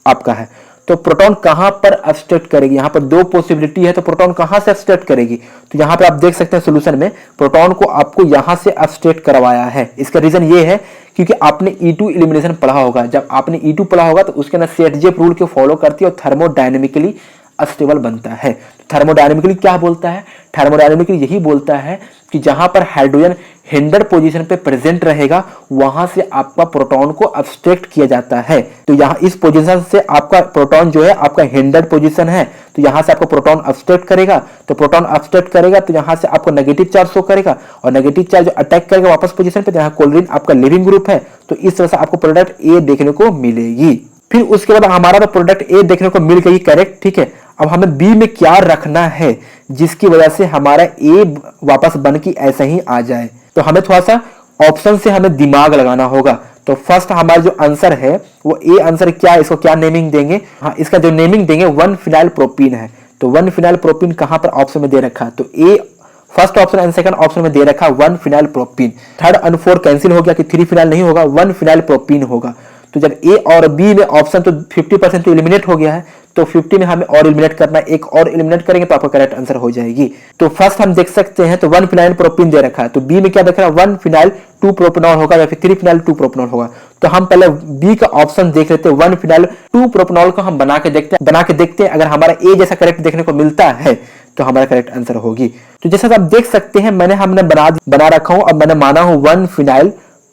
आपका है, तो प्रोटॉन कहां पर अपस्टेट करेगी, यहां पर 2 पॉसिबिलिटी है, तो प्रोटॉन कहां से अपस्टेट करेगी, तो यहां पर आप देख सकते हैं सॉल्यूशन में प्रोटॉन को आपको यहां से अपस्टेट करवाया है। इसका रीजन ये है क्योंकि आपने E2 एलिमिनेशन पढ़ा होगा। जब आपने E2 पढ़ा होगा तो उसके अंदर सेट-जेप रूल को फॉलो करती है और थर्मोडायनेमिकली अस्टेबल बनता है। थर्मोडायनेमिकली क्या बोलता है, थर्मोडायनेमिकली यही बोलता है कि जहां पर हाइड्रोजन हिंडर पोजीशन पे प्रेजेंट रहेगा वहां से आपका प्रोटॉन को अब्स्ट्रैक्ट किया जाता है। तो यहाँ इस पोजीशन से आपका प्रोटॉन जो है आपका हिंडर पोजीशन है, तो यहाँ से आपको प्रोटॉन अब्स्ट्रैक्ट करेगा। तो प्रोटॉन अब्स्ट्रैक्ट करेगा तो यहाँ से आपको नेगेटिव चार्ज शो करेगा और नेगेटिव चार्ज अटैक करेगा वापस पोजीशन पे, जहाँ क्लोरीन आपका लिविंग ग्रुप है। तो इस तरह से आपको प्रोडक्ट ए देखने को मिलेगी। फिर उसके बाद हमारा तो प्रोडक्ट ए देखने को मिल गई, करेक्ट। ठीक है, अब हमें बी में क्या रखना है जिसकी वजह से हमारा ए वापस बन के ऐसा ही आ जाए। तो हमें थोड़ा सा ऑप्शन से हमें दिमाग लगाना होगा। तो फर्स्ट हमारा जो आंसर है वो ए आंसर क्या है, इसको क्या नेमिंग देंगे, हाँ इसका जो नेमिंग देंगे 1-फिनाइल प्रोपीन है। तो 1-फिनाइल प्रोपीन कहां पर ऑप्शन में दे रखा है, तो A first option and second option में दे रखा 1-फिनाइल प्रोपीन। 3 और 4 कैंसिल हो गया कि 3-फिनाइल नहीं होगा, 1-फिनाइल प्रोपीन होगा। तो जब ए और बी में ऑप्शन तो 50% तो एलिमिनेट हो गया है, तो 50 में हमें और एलिमिनेट करना है, एक और एलिमिनेट करेंगे तो आपका करेक्ट आंसर हो जाएगी। तो फर्स्ट हम देख सकते हैं तो 1-फिनाइल प्रोपीन दे रखा है, तो बी में क्या देख रहा है 1-फिनाइल 2-प्रोपेनॉल होगा या फिर 3-फिनाइल 2-प्रोपेनॉल होगा। तो हम पहले बी का ऑप्शन देख लेते हैं, 1-फिनाइल 2-प्रोपेनॉल को हम बना के देखते हैं अगर हमारा ए जैसा करेक्ट देखने को मिलता है तो हमारा करेक्ट आंसर होगी। तो जैसा आप देख सकते हैं हमने बना रखा हूं, अब मैंने माना हूं 1-फिनाइल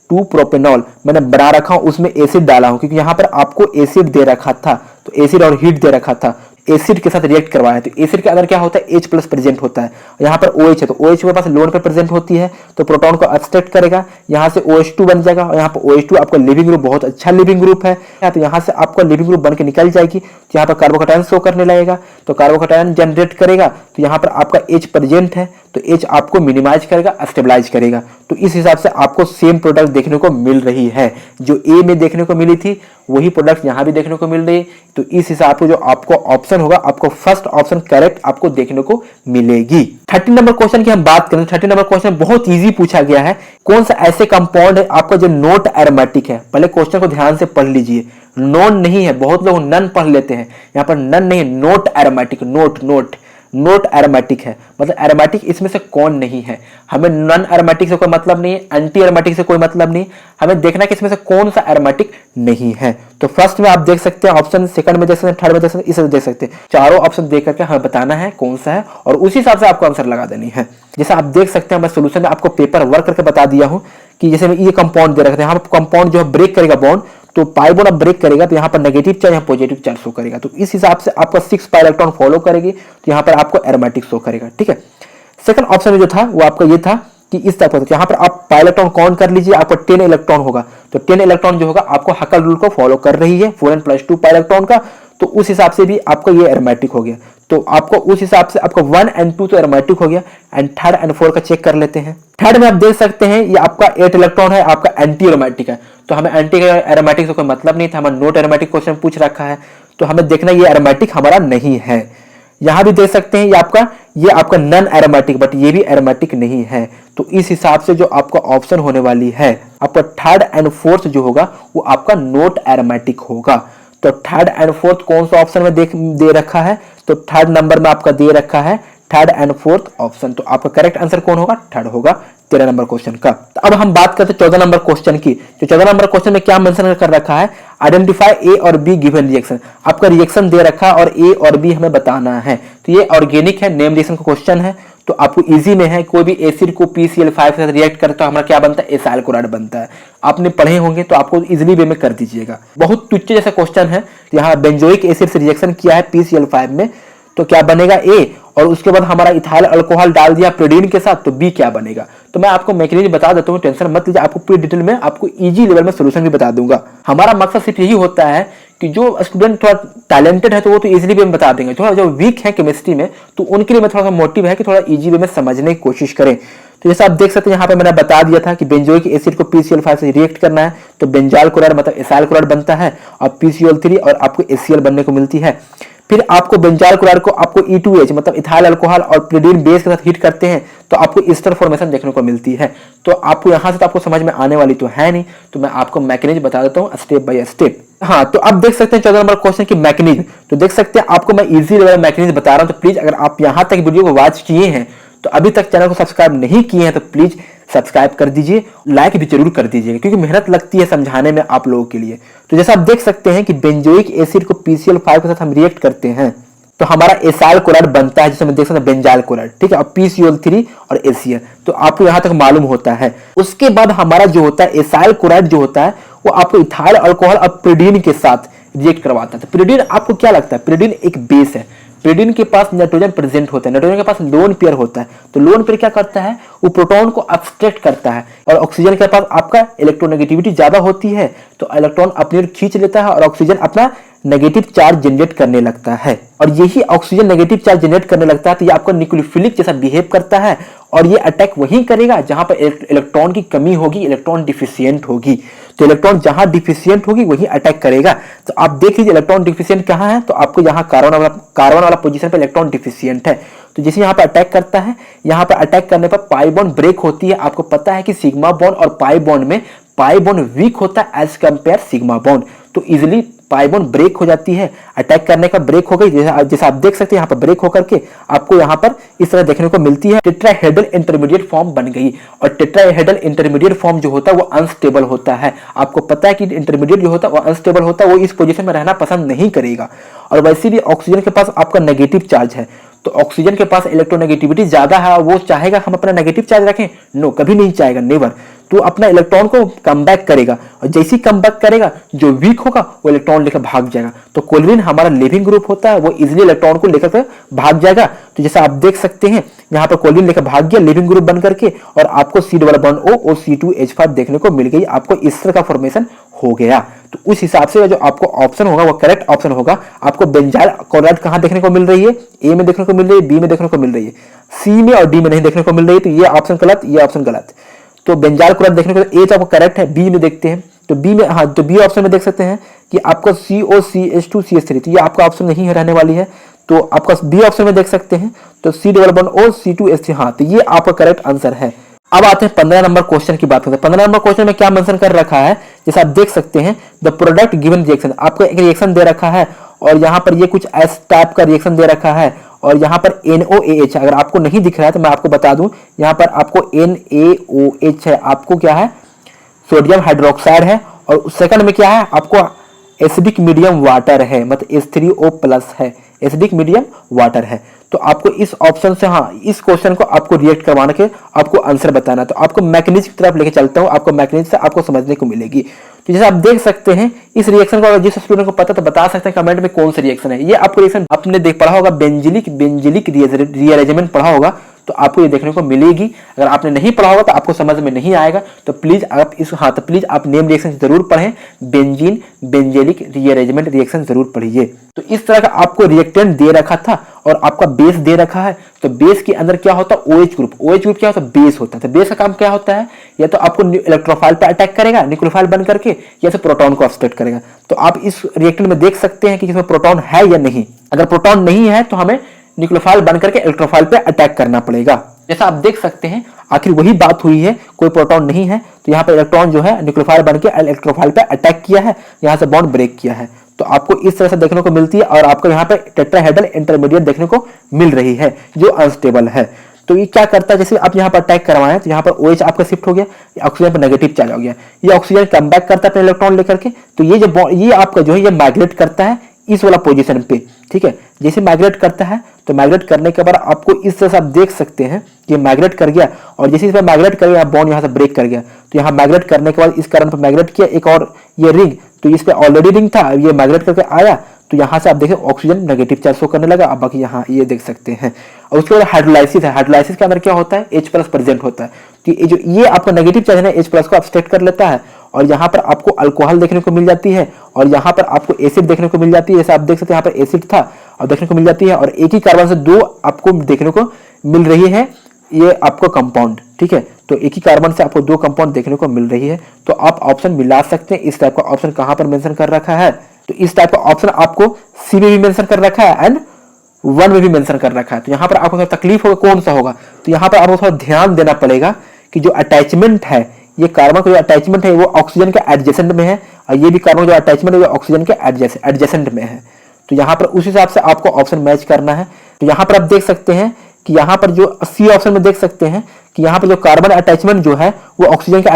2-प्रोपेनॉल मैंने बना रखा हूं, उसमें एसिड डाला हूं क्योंकि यहां पर आपको एसिड दे रखा था, तो एसिड और हीट दे रखा था। एसिड के साथ रिएक्ट करवाया है, तो एसिड के अंदर क्या होता है, H प्लस प्रेजेंट होता है, यहाँ पर OH है, तो OH के पास लोन पे प्रेजेंट होती है, तो प्रोटॉन को अब्स्ट्रैक्ट करेगा, यहाँ से OH2 बन जाएगा, और यहाँ पर OH2 आपका लिविंग ग्रुप बहुत अच्छा लिविंग ग्रुप है, तो यहाँ से आपका लिविंग ग्रुप बन के निकल जाएगी, तो यहाँ पर कार्बोकैटायन शो करने लगेगा, तो कार्बोकैटायन जनरेट करेगा, तो यहाँ पर आपका H प्रेजेंट है, तो H आपको मिनिमाइज करेगा, स्टेबलाइज करेगा। तो इस हिसाब से आपको सेम प्रोडक्ट देखने को मिल रही है, जो ए में देखने को मिली थी वही प्रोडक्ट यहाँ भी देखने को मिल रही है। तो इस हिसाब से जो आपको ऑप्शन होगा, आपको फर्स्ट ऑप्शन करेक्ट आपको देखने को मिलेगी। 30 नंबर क्वेश्चन की हम बात करें, 30 नंबर क्वेश्चन बहुत इजी पूछा गया है, कौन सा ऐसे कंपाउंड है आपका जो नॉट एरोमेटिक है। पहले क्वेश्चन को ध्यान से पढ़ लीजिए, नॉन नहीं है, बहुत लोग नन पढ़ लेते हैं, यहाँ पर नन नहीं, नॉट एरोमेटिक, नॉट एरोमेटिक है, मतलब एरोमेटिक इसमें से कौन नहीं है। हमें नॉन एरोमेटिक से कोई मतलब नहीं है, एंटी एरोमेटिक से कोई मतलब नहीं, हमें देखना कि इसमें से कौन सा एरोमेटिक नहीं है। तो फर्स्ट में आप देख सकते हैं ऑप्शन, सेकंड में देख सकते हैं, थर्ड में देख सकते हैं, इसे देख सकते हैं, चारों ऑप्शन देख करके हमें बताना है कौन सा है और उसी हिसाब से आपको आंसर लगा देनी है। जैसे आप देख सकते हैं मैं सोल्यूशन में आपको पेपर वर्क करके बता दिया हूं कि जैसे ये कंपाउंड दे रखते हैं, यहाँ पर कंपाउंड जो है ब्रेक करेगा बॉन्ड, तो पाई बॉन्ड अब ब्रेक करेगा तो यहाँ पर नेगेटिव चार्ज, यहाँ पॉजिटिव चार्ज शो करेगा, तो इस हिसाब से आपका 6 पाई इलेक्ट्रॉन फॉलो करेगी, तो यहाँ पर आपको एरोमेटिक शो करेगा। ठीक है, सेकंड ऑप्शन में जो था वो आपका ये था कि इस तरह यहाँ पर आप पाई इलेक्ट्रॉन काउंट कर लीजिए, आपको 10 इलेक्ट्रॉन होगा, तो 10 इलेक्ट्रॉन जो होगा आपको हकल रूल को फॉलो कर रही है, 4n + 2 पाई इलेक्ट्रॉन का, तो उस हिसाब से भी आपको ये एरोमेटिक हो गया। तो आपको उस हिसाब से आपको 1 और 2 तो एरोमेटिक हो गया, एंड थर्ड और फोर्थ का चेक कर लेते हैं। थर्ड में आप देख सकते हैं ये आपका 8 इलेक्ट्रॉन है, आपका एंटी एरोमेटिक है, तो हमें एंटी एरोमेटिक से कोई मतलब नहीं था, हमें नॉट एरोमेटिक क्वेश्चन पूछ रखा है, तो हमें देखना ये एरोमेटिक हमारा नहीं है। यहां भी देख सकते हैं ये आपका नॉन एरोमेटिक, बट ये भी एरोमेटिक नहीं है, तो इस हिसाब से जो आपका ऑप्शन होने वाली है आपका थर्ड एंड फोर्थ जो होगा वो आपका नॉट एरोमेटिक होगा। तो थर्ड एंड फोर्थ कौन सा ऑप्शन में दे रखा है, तो थर्ड नंबर में आपका दे रखा है थर्ड एंड फोर्थ ऑप्शन, तो आपका करेक्ट आंसर कौन होगा, थर्ड होगा 13 नंबर क्वेश्चन का। तो अब हम बात करते हैं 14 नंबर क्वेश्चन की। तो 14 नंबर क्वेश्चन में क्या मेंशन कर रखा है, आइडेंटिफाई ए और बी गिवन रिएक्शन, आपका रिएक्शन दे रखा है और ए और बी हमें बताना है। तो ये ऑर्गेनिक है, नेम रिएक्शन का क्वेश्चन है, तो आपको इजी में है, कोई भी एसिड को PCl5 के साथ रिएक्ट करता है हमारा क्या बनता है, एसाइल क्लोराइड बनता है। आपने पढ़े होंगे तो आपको इजीली वे में कर दीजिएगा, बहुत तुच्छ जैसा क्वेश्चन है। यहाँ बेंजोइक एसिड से रिएक्शन किया है PCl5 में, तो क्या बनेगा ए, और उसके बाद हमारा इथाइल अल्कोहल डाल दिया प्रोडीन के साथ, तो बी क्या बनेगा। तो मैं आपको मैकेनिज्म बता देता हूँ, टेंशन मत लीजिए, आपको पूरी डिटेल में आपको इजी लेवल में सोल्यूशन भी बता दूंगा। हमारा मकसद सिर्फ यही होता है कि जो स्टूडेंट थोड़ा टैलेंटेड है तो वो तो इजीली वे में बता देंगे, थोड़ा जो वीक है केमिस्ट्री में तो उनके लिए मैं थोड़ा सा मोटिव है कि थोड़ा इजी वे में समझने की कोशिश करें। तो जैसे आप देख सकते हैं यहाँ पे मैंने बता दिया था कि बेंजोइक एसिड को PCl5 से रिएक्ट करना है, तो बेंजाल क्लोराइड मतलब एसाइल क्लोराइड बनता है, और PCl3 और आपको HCl बनने को मिलती है। फिर आपको बेंजाल क्लोराइड को आपको E2H मतलब इथाइल अल्कोहल और प्रोडीन बेस के साथ हीट करते हैं तो आपको ईस्टर फॉर्मेशन देखने को मिलती है। तो आपको यहाँ से तो आपको समझ में आने वाली तो है नहीं, तो मैं आपको मैकेनिज्म बता देता हूँ स्टेप बाय स्टेप। हाँ, तो अब देख सकते हैं 14 नंबर क्वेश्चन की मैकेनिज्म, तो देख सकते हैं आपको मैं इजी लेवल मैकेनिज्म बता रहा हूँ। तो प्लीज अगर आप यहाँ तक वीडियो को वॉच किए हैं तो अभी तक चैनल को सब्सक्राइब नहीं किए हैं तो प्लीज सब्सक्राइब कर दीजिए, लाइक भी जरूर कर दीजिएगा क्योंकि मेहनत लगती है समझाने में आप लोगों के लिए। तो जैसा आप देख सकते हैं कि बेंजोइक एसिड को PCl5 के साथ हम रिएक्ट करते हैं तो हमारा एसाइल क्लोराइड बनता है, जिसे हम देख सकते हैं बेंजाल क्लोराइड, ठीक है, और PCl3 और HCl, तो आपको यहाँ तक मालूम होता है। उसके बाद हमारा जो होता है एसाइल क्लोराइड जो होता है वो आपको इथाइल अल्कोहल और प्रोडीन के साथ रिएक्ट करवाता है। तो प्रोडीन आपको क्या लगता है, प्रोडीन एक बेस है, प्रोडीन के पास नाइट्रोजन प्रेजेंट होता है, नाइट्रोजन के पास लोन पेयर होता है, तो लोन पेयर क्या करता है, वो प्रोटॉन को अब्स्ट्रैक्ट करता है, और ऑक्सीजन के पास आपका इलेक्ट्रोनेगेटिविटी ज्यादा होती है तो इलेक्ट्रॉन अपनी ओर खींच लेता है और ऑक्सीजन अपना नेगेटिव चार्ज जनरेट करने लगता है। और यही ऑक्सीजन नेगेटिव चार्ज जनरेट करने लगता है तो ये आपका न्यूक्लियोफिलिक जैसा बिहेव करता है, और ये अटैक वहीं करेगा जहां पर इलेक्ट्रॉन की कमी होगी, इलेक्ट्रॉन डिफिशियंट होगी। तो इलेक्ट्रॉन जहां डिफिशियंट होगी वहीं अटैक करेगा। तो आप देख लीजिए इलेक्ट्रॉन डिफिशियंट कहां है, तो आपको यहाँ कार्बन वाला पोजीशन पे इलेक्ट्रॉन डिफिशियंट है, तो जैसे यहाँ पर अटैक करता है, यहाँ पर अटैक करने पर पाई बॉन्ड ब्रेक होती है। आपको पता है कि सिग्मा बॉन्ड और पाई बॉन्ड में पाई बॉन्ड वीक होता है एज कंपेयर सिग्मा बॉन्ड, तो इजिली पाई बॉन्ड ब्रेक हो जाती है, अटैक करने का ब्रेक हो गई। जैसे आप देख सकते हैं यहाँ पर ब्रेक होकर के आपको यहाँ पर इस तरह देखने को मिलती है, टेट्राहेड्रल इंटरमीडिएट फॉर्म बन गई। और टेट्राहेड्रल इंटरमीडिएट फॉर्म जो होता है वो अनस्टेबल होता है। आपको पता है कि इंटरमीडिएट जो होता है वो अनस्टेबल होता है, वो इस पोजीशन में रहना पसंद नहीं करेगा। और वैसे भी ऑक्सीजन के पास आपका नेगेटिव चार्ज है, तो ऑक्सीजन के पास इलेक्ट्रोनेगेटिविटी ज्यादा है, वो चाहेगा हम अपना नेगेटिव चार्ज रखें, नो, कभी नहीं चाहेगा, नेवर। तो अपना इलेक्ट्रॉन को कम बैक करेगा, और जैसे ही कम बैक करेगा जो वीक होगा वो इलेक्ट्रॉन लेकर भाग जाएगा। तो कोलिन हमारा लिविंग ग्रुप होता है, वो इजिली इलेक्ट्रॉन को लेकर भाग जाएगा। तो जैसा आप देख सकते हैं यहाँ पर कोलिन लेकर भाग गया लिविंग ग्रुप बन करके, और आपको C डबल बॉन्ड O और C2H5 देखने को मिल गई, आपको इस तरह का फॉर्मेशन हो गया। तो उस हिसाब से जो आपको ऑप्शन होगा वो करेक्ट ऑप्शन होगा। आपको बेंजाइल क्लोराइड कहां देखने को मिल रही है? ए में देखने को मिल रही है, बी में देखने को मिल रही है, सी में और डी में नहीं देखने को मिल रही है। तो ये ऑप्शन गलत, ये ऑप्शन गलत। तो बेंजाइल क्लोराइड देखने को, ए तो आपको करेक्ट है, बी में देखते हैं तो बी में, हाँ, तो बी ऑप्शन में देख सकते हैं कि आपका COCH2CH3, तो ये आपका ऑप्शन नहीं है रहने वाली है। तो आपका बी ऑप्शन में देख सकते हैं तो C double bond O C2H3, हाँ, तो ये आपका करेक्ट आंसर है। अब आते हैं 15 नंबर क्वेश्चन की बात करते हैं। 15 नंबर क्वेश्चन में क्या मेंशन कर रखा है, जैसे आप देख सकते हैं द प्रोडक्ट गिवन रिएक्शन, आपको एक रिएक्शन दे रखा है और यहाँ पर ये कुछ एस टाइप का रिएक्शन दे रखा है, और यहाँ पर NaOH, अगर आपको नहीं दिख रहा है तो मैं आपको बता दूं, यहाँ पर आपको NaOH है, आपको क्या है, सोडियम हाइड्रोक्साइड है, और सेकंड में क्या है, आपको एसिडिक मीडियम वाटर है, मतलब H3O+ है, एसिडिक मीडियम वाटर है। तो आपको इस ऑप्शन से, हाँ, इस क्वेश्चन को आपको रिएक्ट करवाने के आपको आंसर बताना। तो आपको मैकेनिज्म की तरफ लेके चलता हूँ, आपको मैकेनिज्म से आपको समझने को मिलेगी। तो जैसे आप देख सकते हैं इस रिएक्शन को अगर जिस स्टूडेंट को पता तो बता सकते हैं कमेंट में कौन सा रिएक्शन है। ये आपको रिएक्शन आपने देख पढ़ा होगा, बेंजिलिक रीअरेंजमेंट पढ़ा होगा, तो आपको ये देखने को मिलेगी। अगर आपने नहीं पढ़ा होगा तो आपको समझ में नहीं आएगा, तो प्लीज आप इस, हाँ, तो प्लीज आप नेम रिएक्शन जरूर पढ़ें, बेंजीलिक रीअरेंजमेंट रिएक्शन जरूर पढ़िए। तो इस तरह का आपको रिएक्टेंट दे रखा था और आपका बेस दे रखा है। तो बेस के अंदर क्या होता है, OH ग्रुप। OH ग्रुप क्या होता है, बेस होता है। तो बेस का काम क्या होता है, या तो आपको इलेक्ट्रोफाइल पे अटैक करेगा न्यूक्लियोफाइल बन करके, या फिर प्रोटॉन को ऑब्स्ट्रक्ट करेगा। तो आप इस रिएक्टेंट में देख सकते हैं कि इसमें प्रोटॉन है या नहीं। अगर प्रोटॉन नहीं है तो हमें न्यूक्लियोफाइल बनकर के इलेक्ट्रोफाइल पे अटैक करना पड़ेगा। जैसा आप देख सकते हैं आखिर वही बात हुई है, कोई प्रोटॉन नहीं है तो यहाँ पर इलेक्ट्रॉन जो है न्यूक्लियोफाइल बनकर इलेक्ट्रोफाइल पे अटैक किया है, यहाँ से बॉन्ड ब्रेक किया है। तो आपको इस तरह से देखने को मिलती है, और आपको यहाँ पे टेट्राहेड्रल इंटरमीडिएट देखने को मिल रही है जो अनस्टेबल है। तो ये क्या करता है, जैसे आप यहाँ पर अटैक करवाएं तो यहाँ पर OH आपका शिफ्ट हो गया, ऑक्सीजन पर नेगेटिव चार्ज हो गया, ये ऑक्सीजन कम बैक करता है अपने इलेक्ट्रॉन लेकर के। तो ये आपका जो है ये माइग्रेट करता है इस वाला पोजीशन पे, ठीक है। जैसे माइग्रेट करता है तो माइग्रेट करने के बाद आपको इस तरह से आप देख सकते हैं कि माइग्रेट कर गया, और जैसे इसमें माइग्रेट कर गया बॉन्ड यहाँ से ब्रेक कर गया। तो यहाँ माइग्रेट करने के बाद इस कारण पर माइग्रेट किया एक और ये रिंग, तो इस पे ऑलरेडी रिंग था, ये माइग्रेट करके आया, तो यहाँ से आप देखें ऑक्सीजन नेगेटिव चार्ज शो करने लगा। अब बाकी यहाँ ये देख सकते हैं। और उसके बाद हाइड्रोलाइसिस है, हाइड्रोलाइसिस के अंदर क्या होता है, H+ प्रेजेंट होता है। तो ये आपका नेगेटिव चार्ज है H+ को अब्स्ट्रैक्ट कर लेता है, और यहाँ पर आपको अल्कोहल देखने को मिल जाती है, और यहाँ पर आपको एसिड देखने को मिल जाती है। जैसे आप देख सकते हैं यहाँ पर एसिड था और देखने को मिल जाती है, और एक ही कार्बन से दो आपको देखने को मिल रही है ये आपको कंपाउंड, ठीक है। तो एक ही कार्बन से आपको दो कंपाउंड देखने को मिल रही है। तो आप ऑप्शन मिला सकते हैं। इस टाइप का ऑप्शन कहाँ पर मेंशन कर रखा है, तो इस टाइप का ऑप्शन आपको सी में भी मेंशन कर रखा है एंड 1 में भी मेंशन कर रखा है। तो यहाँ पर आपको थोड़ा तकलीफ होगा कौन सा होगा, तो यहाँ पर आपको थोड़ा ध्यान देना पड़ेगा कि जो अटैचमेंट है, ये कार्बन का जो अटैचमेंट है वो ऑक्सीजन के एडजेसेंट में है, और ये भी कार्बन का जो अटैचमेंट है वो ऑक्सीजन के एडजेसेंट में है। तो यहाँ पर उस हिसाब से आपको ऑप्शन मैच करना है। तो यहाँ पर आप देख सकते हैं कि यहाँ पर जो सी ऑप्शन में देख सकते हैं कि यहाँ पर जो कार्बन अटैचमेंट जो है वो ऑक्सीजन के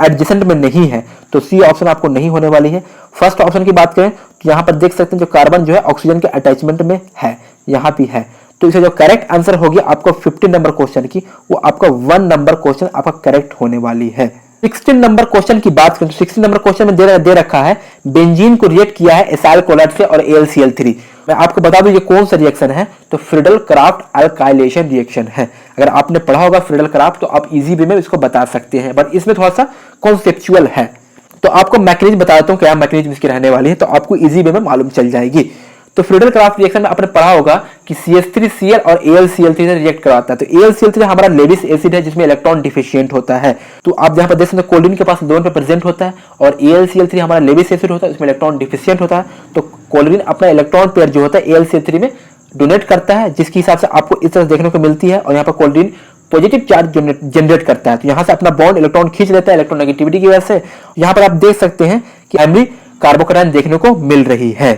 एडजेसेंट में नहीं है, तो सी ऑप्शन आपको नहीं होने वाली है। फर्स्ट ऑप्शन की बात करें तो यहाँ पर देख सकते हैं जो कार्बन जो है ऑक्सीजन के अटैचमेंट में है, यहाँ भी है। तो इसे जो करेक्ट आंसर होगी आपको 15 नंबर क्वेश्चन की, वो आपका 1 नंबर क्वेश्चन आपका करेक्ट होने वाली है। 16 नंबर क्वेश्चन की बात करें तो 16 नंबर क्वेश्चन में दे रखा है बेंजीन को रिएक्ट किया है एसाइल क्लोराइड से और AlCl3। मैं आपको बता दूं ये कौन सा रिएक्शन है, तो फ्रीडल क्राफ्ट अल्काइलेशन रिएक्शन है। अगर आपने पढ़ा होगा फ्रीडल क्राफ्ट तो आप इजी वे में इसको बता सकते हैं, बट इसमें थोड़ा सा कॉन्सेप्चुअल है। तो आपको मैकेनिज्म बता देता हूँ क्या मैकेनिज्म इसकी रहने वाली है, तो आपको इजी वे में मालूम चल जाएगी। तो फ्रीडल क्राफ्ट रिएक्शन में आपने पढ़ा होगा कि CH3Cl और AlCl3 से रिएक्ट करवाता है। तो AlCl3 हमारा लेविस एसिड है जिसमें इलेक्ट्रॉन डिफिशिएंट होता है। तो आप यहाँ पर देख सकते हैं कोलिन के पास दोनों पे प्रेजेंट होता है, और AlCl3 हमारा लेविस एसिड होता है, उसमें इलेक्ट्रॉन डिफिशिएंट होता है। तो कोलिन अपना इलेक्ट्रॉन पेयर जो होता है AlCl3 में डोनेट करता है, जिसके हिसाब से आपको इस तरह देखने को मिलती है, और यहाँ पर कोलिन पॉजिटिव चार्ज जनरेट करता है। तो यहाँ से अपना बॉन्ड इलेक्ट्रॉन खींच लेता है इलेक्ट्रोनेगेटिविटी की वजह से। यहाँ पर आप देख सकते हैं कि प्राइमरी कार्बोकैटायन देखने को मिल रही है।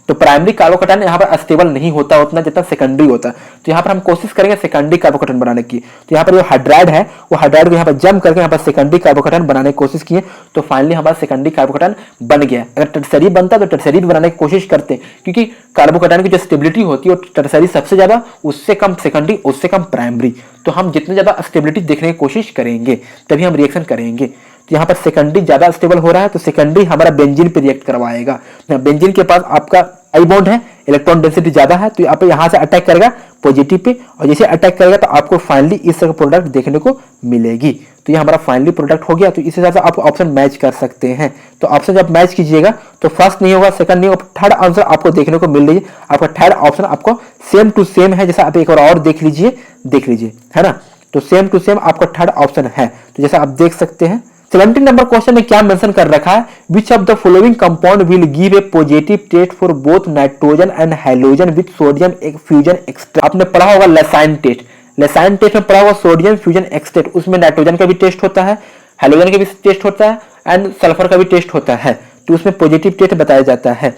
तो प्राइमरी कार्बोकैटायन यहाँ पर स्टेबल नहीं होता उतना जितना सेकेंडरी होता है। तो यहाँ पर हम कोशिश करेंगे सेकेंडरी कार्बोकैटायन बनाने की। तो यहाँ पर जो हाइड्राइड है वो हाइड्राइड को यहाँ पर जम करके यहाँ पर सेकेंडरी कार्बोकैटायन बनाने की कोशिश किए, तो फाइनली हमारा सेकेंडरी कार्बोकैटायन बन गया। अगर टर्सरी बनता तो टर्सरी भी बनाने की कोशिश करते, क्योंकि कार्बोकैटायन की जो स्टेबिलिटी होती है वो टर्सरी सबसे ज्यादा, उससे कम सेकेंडरी, उससे कम प्राइमरी। तो हम जितने ज्यादा स्टेबिलिटी देखने की कोशिश करेंगे तभी हम रिएक्शन करेंगे। तो यहाँ पर सेकेंडरी ज्यादा स्टेबल हो रहा है तो सेकेंडरी हमारा बेंजीन पे रिएक्ट करवाएगा। बेंजीन के पास आपका आई बॉन्ड है, इलेक्ट्रॉन डेंसिटी ज्यादा है, तो आप यहाँ से अटैक करेगा पॉजिटिव पे, और जैसे अटैक करेगा तो आपको फाइनली इस तरह प्रोडक्ट देखने को मिलेगी। तो ये हमारा फाइनली प्रोडक्ट हो गया। तो इस हिसाब से आप ऑप्शन मैच कर सकते हैं। तो ऑप्शन जब मैच कीजिएगा तो फर्स्ट नहीं होगा, सेकंड नहीं होगा, थर्ड आंसर आपको देखने को मिल रही है। आपका थर्ड ऑप्शन आपको सेम टू सेम है, जैसा आप एक बार और देख लीजिए है ना। तो सेम टू सेम आपका थर्ड ऑप्शन है। तो जैसा आप देख सकते हैं 17 नंबर क्वेश्चन में क्या मेंशन कर रखा है, which of the following compound will give a positive test for both nitrogen and halogen with sodium fusion extract. आपने पढ़ा होगा लेसाइन टेस्ट, लेसाइन टेस्ट में पढ़ा होगा सोडियम फ्यूजन एक्सट्रैक्ट, उसमें नाइट्रोजन का भी टेस्ट होता है, हैलोजन का भी टेस्ट होता है एंड सल्फर का भी टेस्ट होता है, तो उसमें पॉजिटिव टेस्ट बताया जाता है।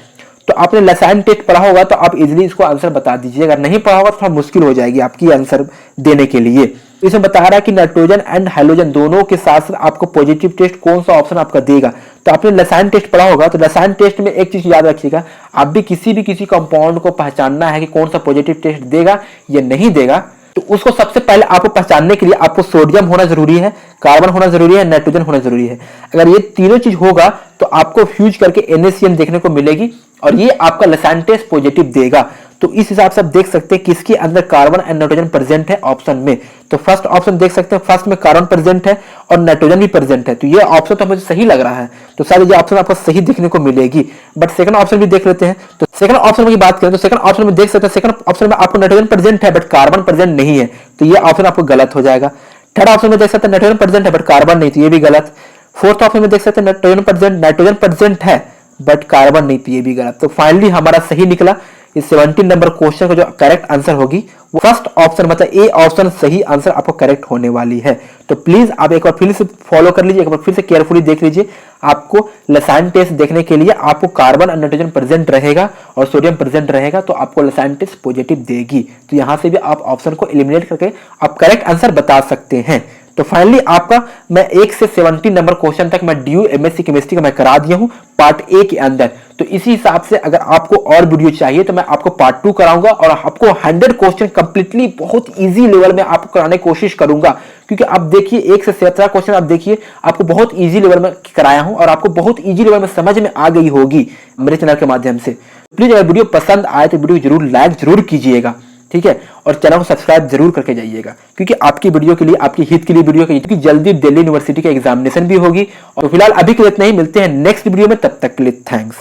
तो आपने लेसाइन टेस्ट पढ़ा होगा तो आप इजीली इसको आंसर बता दीजिए, अगर नहीं पढ़ा होगा तो थोड़ा मुश्किल हो जाएगी आपकी आंसर देने के लिए। इसमें बता रहा है कि नाइट्रोजन एंड हैलोजन दोनों के साथ साथ आपको पॉजिटिव टेस्ट कौन सा ऑप्शन आपका देगा। तो आपने लेसाइन टेस्ट पढ़ा होगा, तो लेसाइन टेस्ट में एक चीज याद रखिएगा, आप भी किसी कंपाउंड को पहचानना है कि कौन सा पॉजिटिव टेस्ट देगा या नहीं देगा, तो उसको सबसे पहले आपको पहचानने के लिए आपको सोडियम होना जरूरी है, कार्बन होना जरूरी है, नाइट्रोजन होना जरूरी है। अगर ये तीनों चीज होगा तो आपको फ्यूज करके NaCN देखने को मिलेगी और ये आपका लेसाइन टेस्ट पॉजिटिव देगा। तो इस हिसाब से आप देख सकते हैं किसके अंदर कार्बन एंड नाइट्रोजन प्रेजेंट है ऑप्शन में। तो फर्स्ट ऑप्शन देख सकते हैं, फर्स्ट में कार्बन प्रेजेंट है और नाइट्रोजन भी प्रेजेंट है, तो ये ऑप्शन तो मुझे सही लग रहा है। तो शायद ये ऑप्शन आपको सही देखने को मिलेगी। बट सेकंड ऑप्शन भी देख लेते हैं। तो सेकंड ऑप्शन की बात करें तो सेकंड ऑप्शन में देख सकते हैं, सेकंड ऑप्शन में आपको नाइट्रोजन प्रेजेंट है बट कार्बन प्रेजेंट नहीं है, तो ये ऑप्शन आपको गलत हो जाएगा। थर्ड ऑप्शन में देख सकते हैं नाइट्रोजन प्रेजेंट है बट कार्बन नहीं, तो ये भी गलत। फोर्थ ऑप्शन में देख सकते हैं नाइट्रोजन प्रेजेंट है बट कार्बन नहीं, तो ये भी गलत। तो फाइनली हमारा सही निकला। इस 17 नंबर क्वेश्चन का जो करेक्ट आंसर होगी वो फर्स्ट ऑप्शन, मतलब ए ऑप्शन सही आंसर आपको करेक्ट होने वाली है। तो प्लीज आप एक बार फिर से फॉलो कर लीजिए, एक बार फिर से केयरफुली देख लीजिए। आपको लेसाइन टेस्ट देखने के लिए आपको कार्बन और नाइट्रोजन प्रेजेंट रहेगा और सोडियम प्रेजेंट रहेगा, तो आपको लेसाइन टेस्ट पॉजिटिव देगी। तो यहां से भी आप ऑप्शन को एलिमिनेट करके आप करेक्ट आंसर बता सकते हैं। तो फाइनली आपका मैं 1 से 17 नंबर क्वेश्चन तक मैं DU MSc केमिस्ट्री का मैं करा दिया हूं पार्ट ए के अंदर। तो इसी हिसाब से अगर आपको और वीडियो चाहिए तो मैं आपको पार्ट 2 कराऊंगा और आपको 100 क्वेश्चन कंप्लीटली बहुत इजी लेवल में आपको कराने की कोशिश करूंगा, क्योंकि आप देखिए 1 से 17 क्वेश्चन आप देखिए आपको बहुत इजी लेवल में कराया हूं और आपको बहुत इजी लेवल में समझ में आ गई होगी मेरे चैनल के माध्यम से। प्लीज अगर वीडियो पसंद आए तो वीडियो जरूर लाइक जरूर कीजिएगा, ठीक है, और चैनल को सब्सक्राइब जरूर करके जाइएगा, क्योंकि आपकी वीडियो के लिए, आपकी हित के लिए वीडियो के लिए, क्योंकि जल्दी दिल्ली यूनिवर्सिटी का एग्जामिनेशन भी होगी। और फिलहाल अभी के लिए इतना ही, मिलते हैं नेक्स्ट वीडियो में, तब तक के लिए थैंक्स।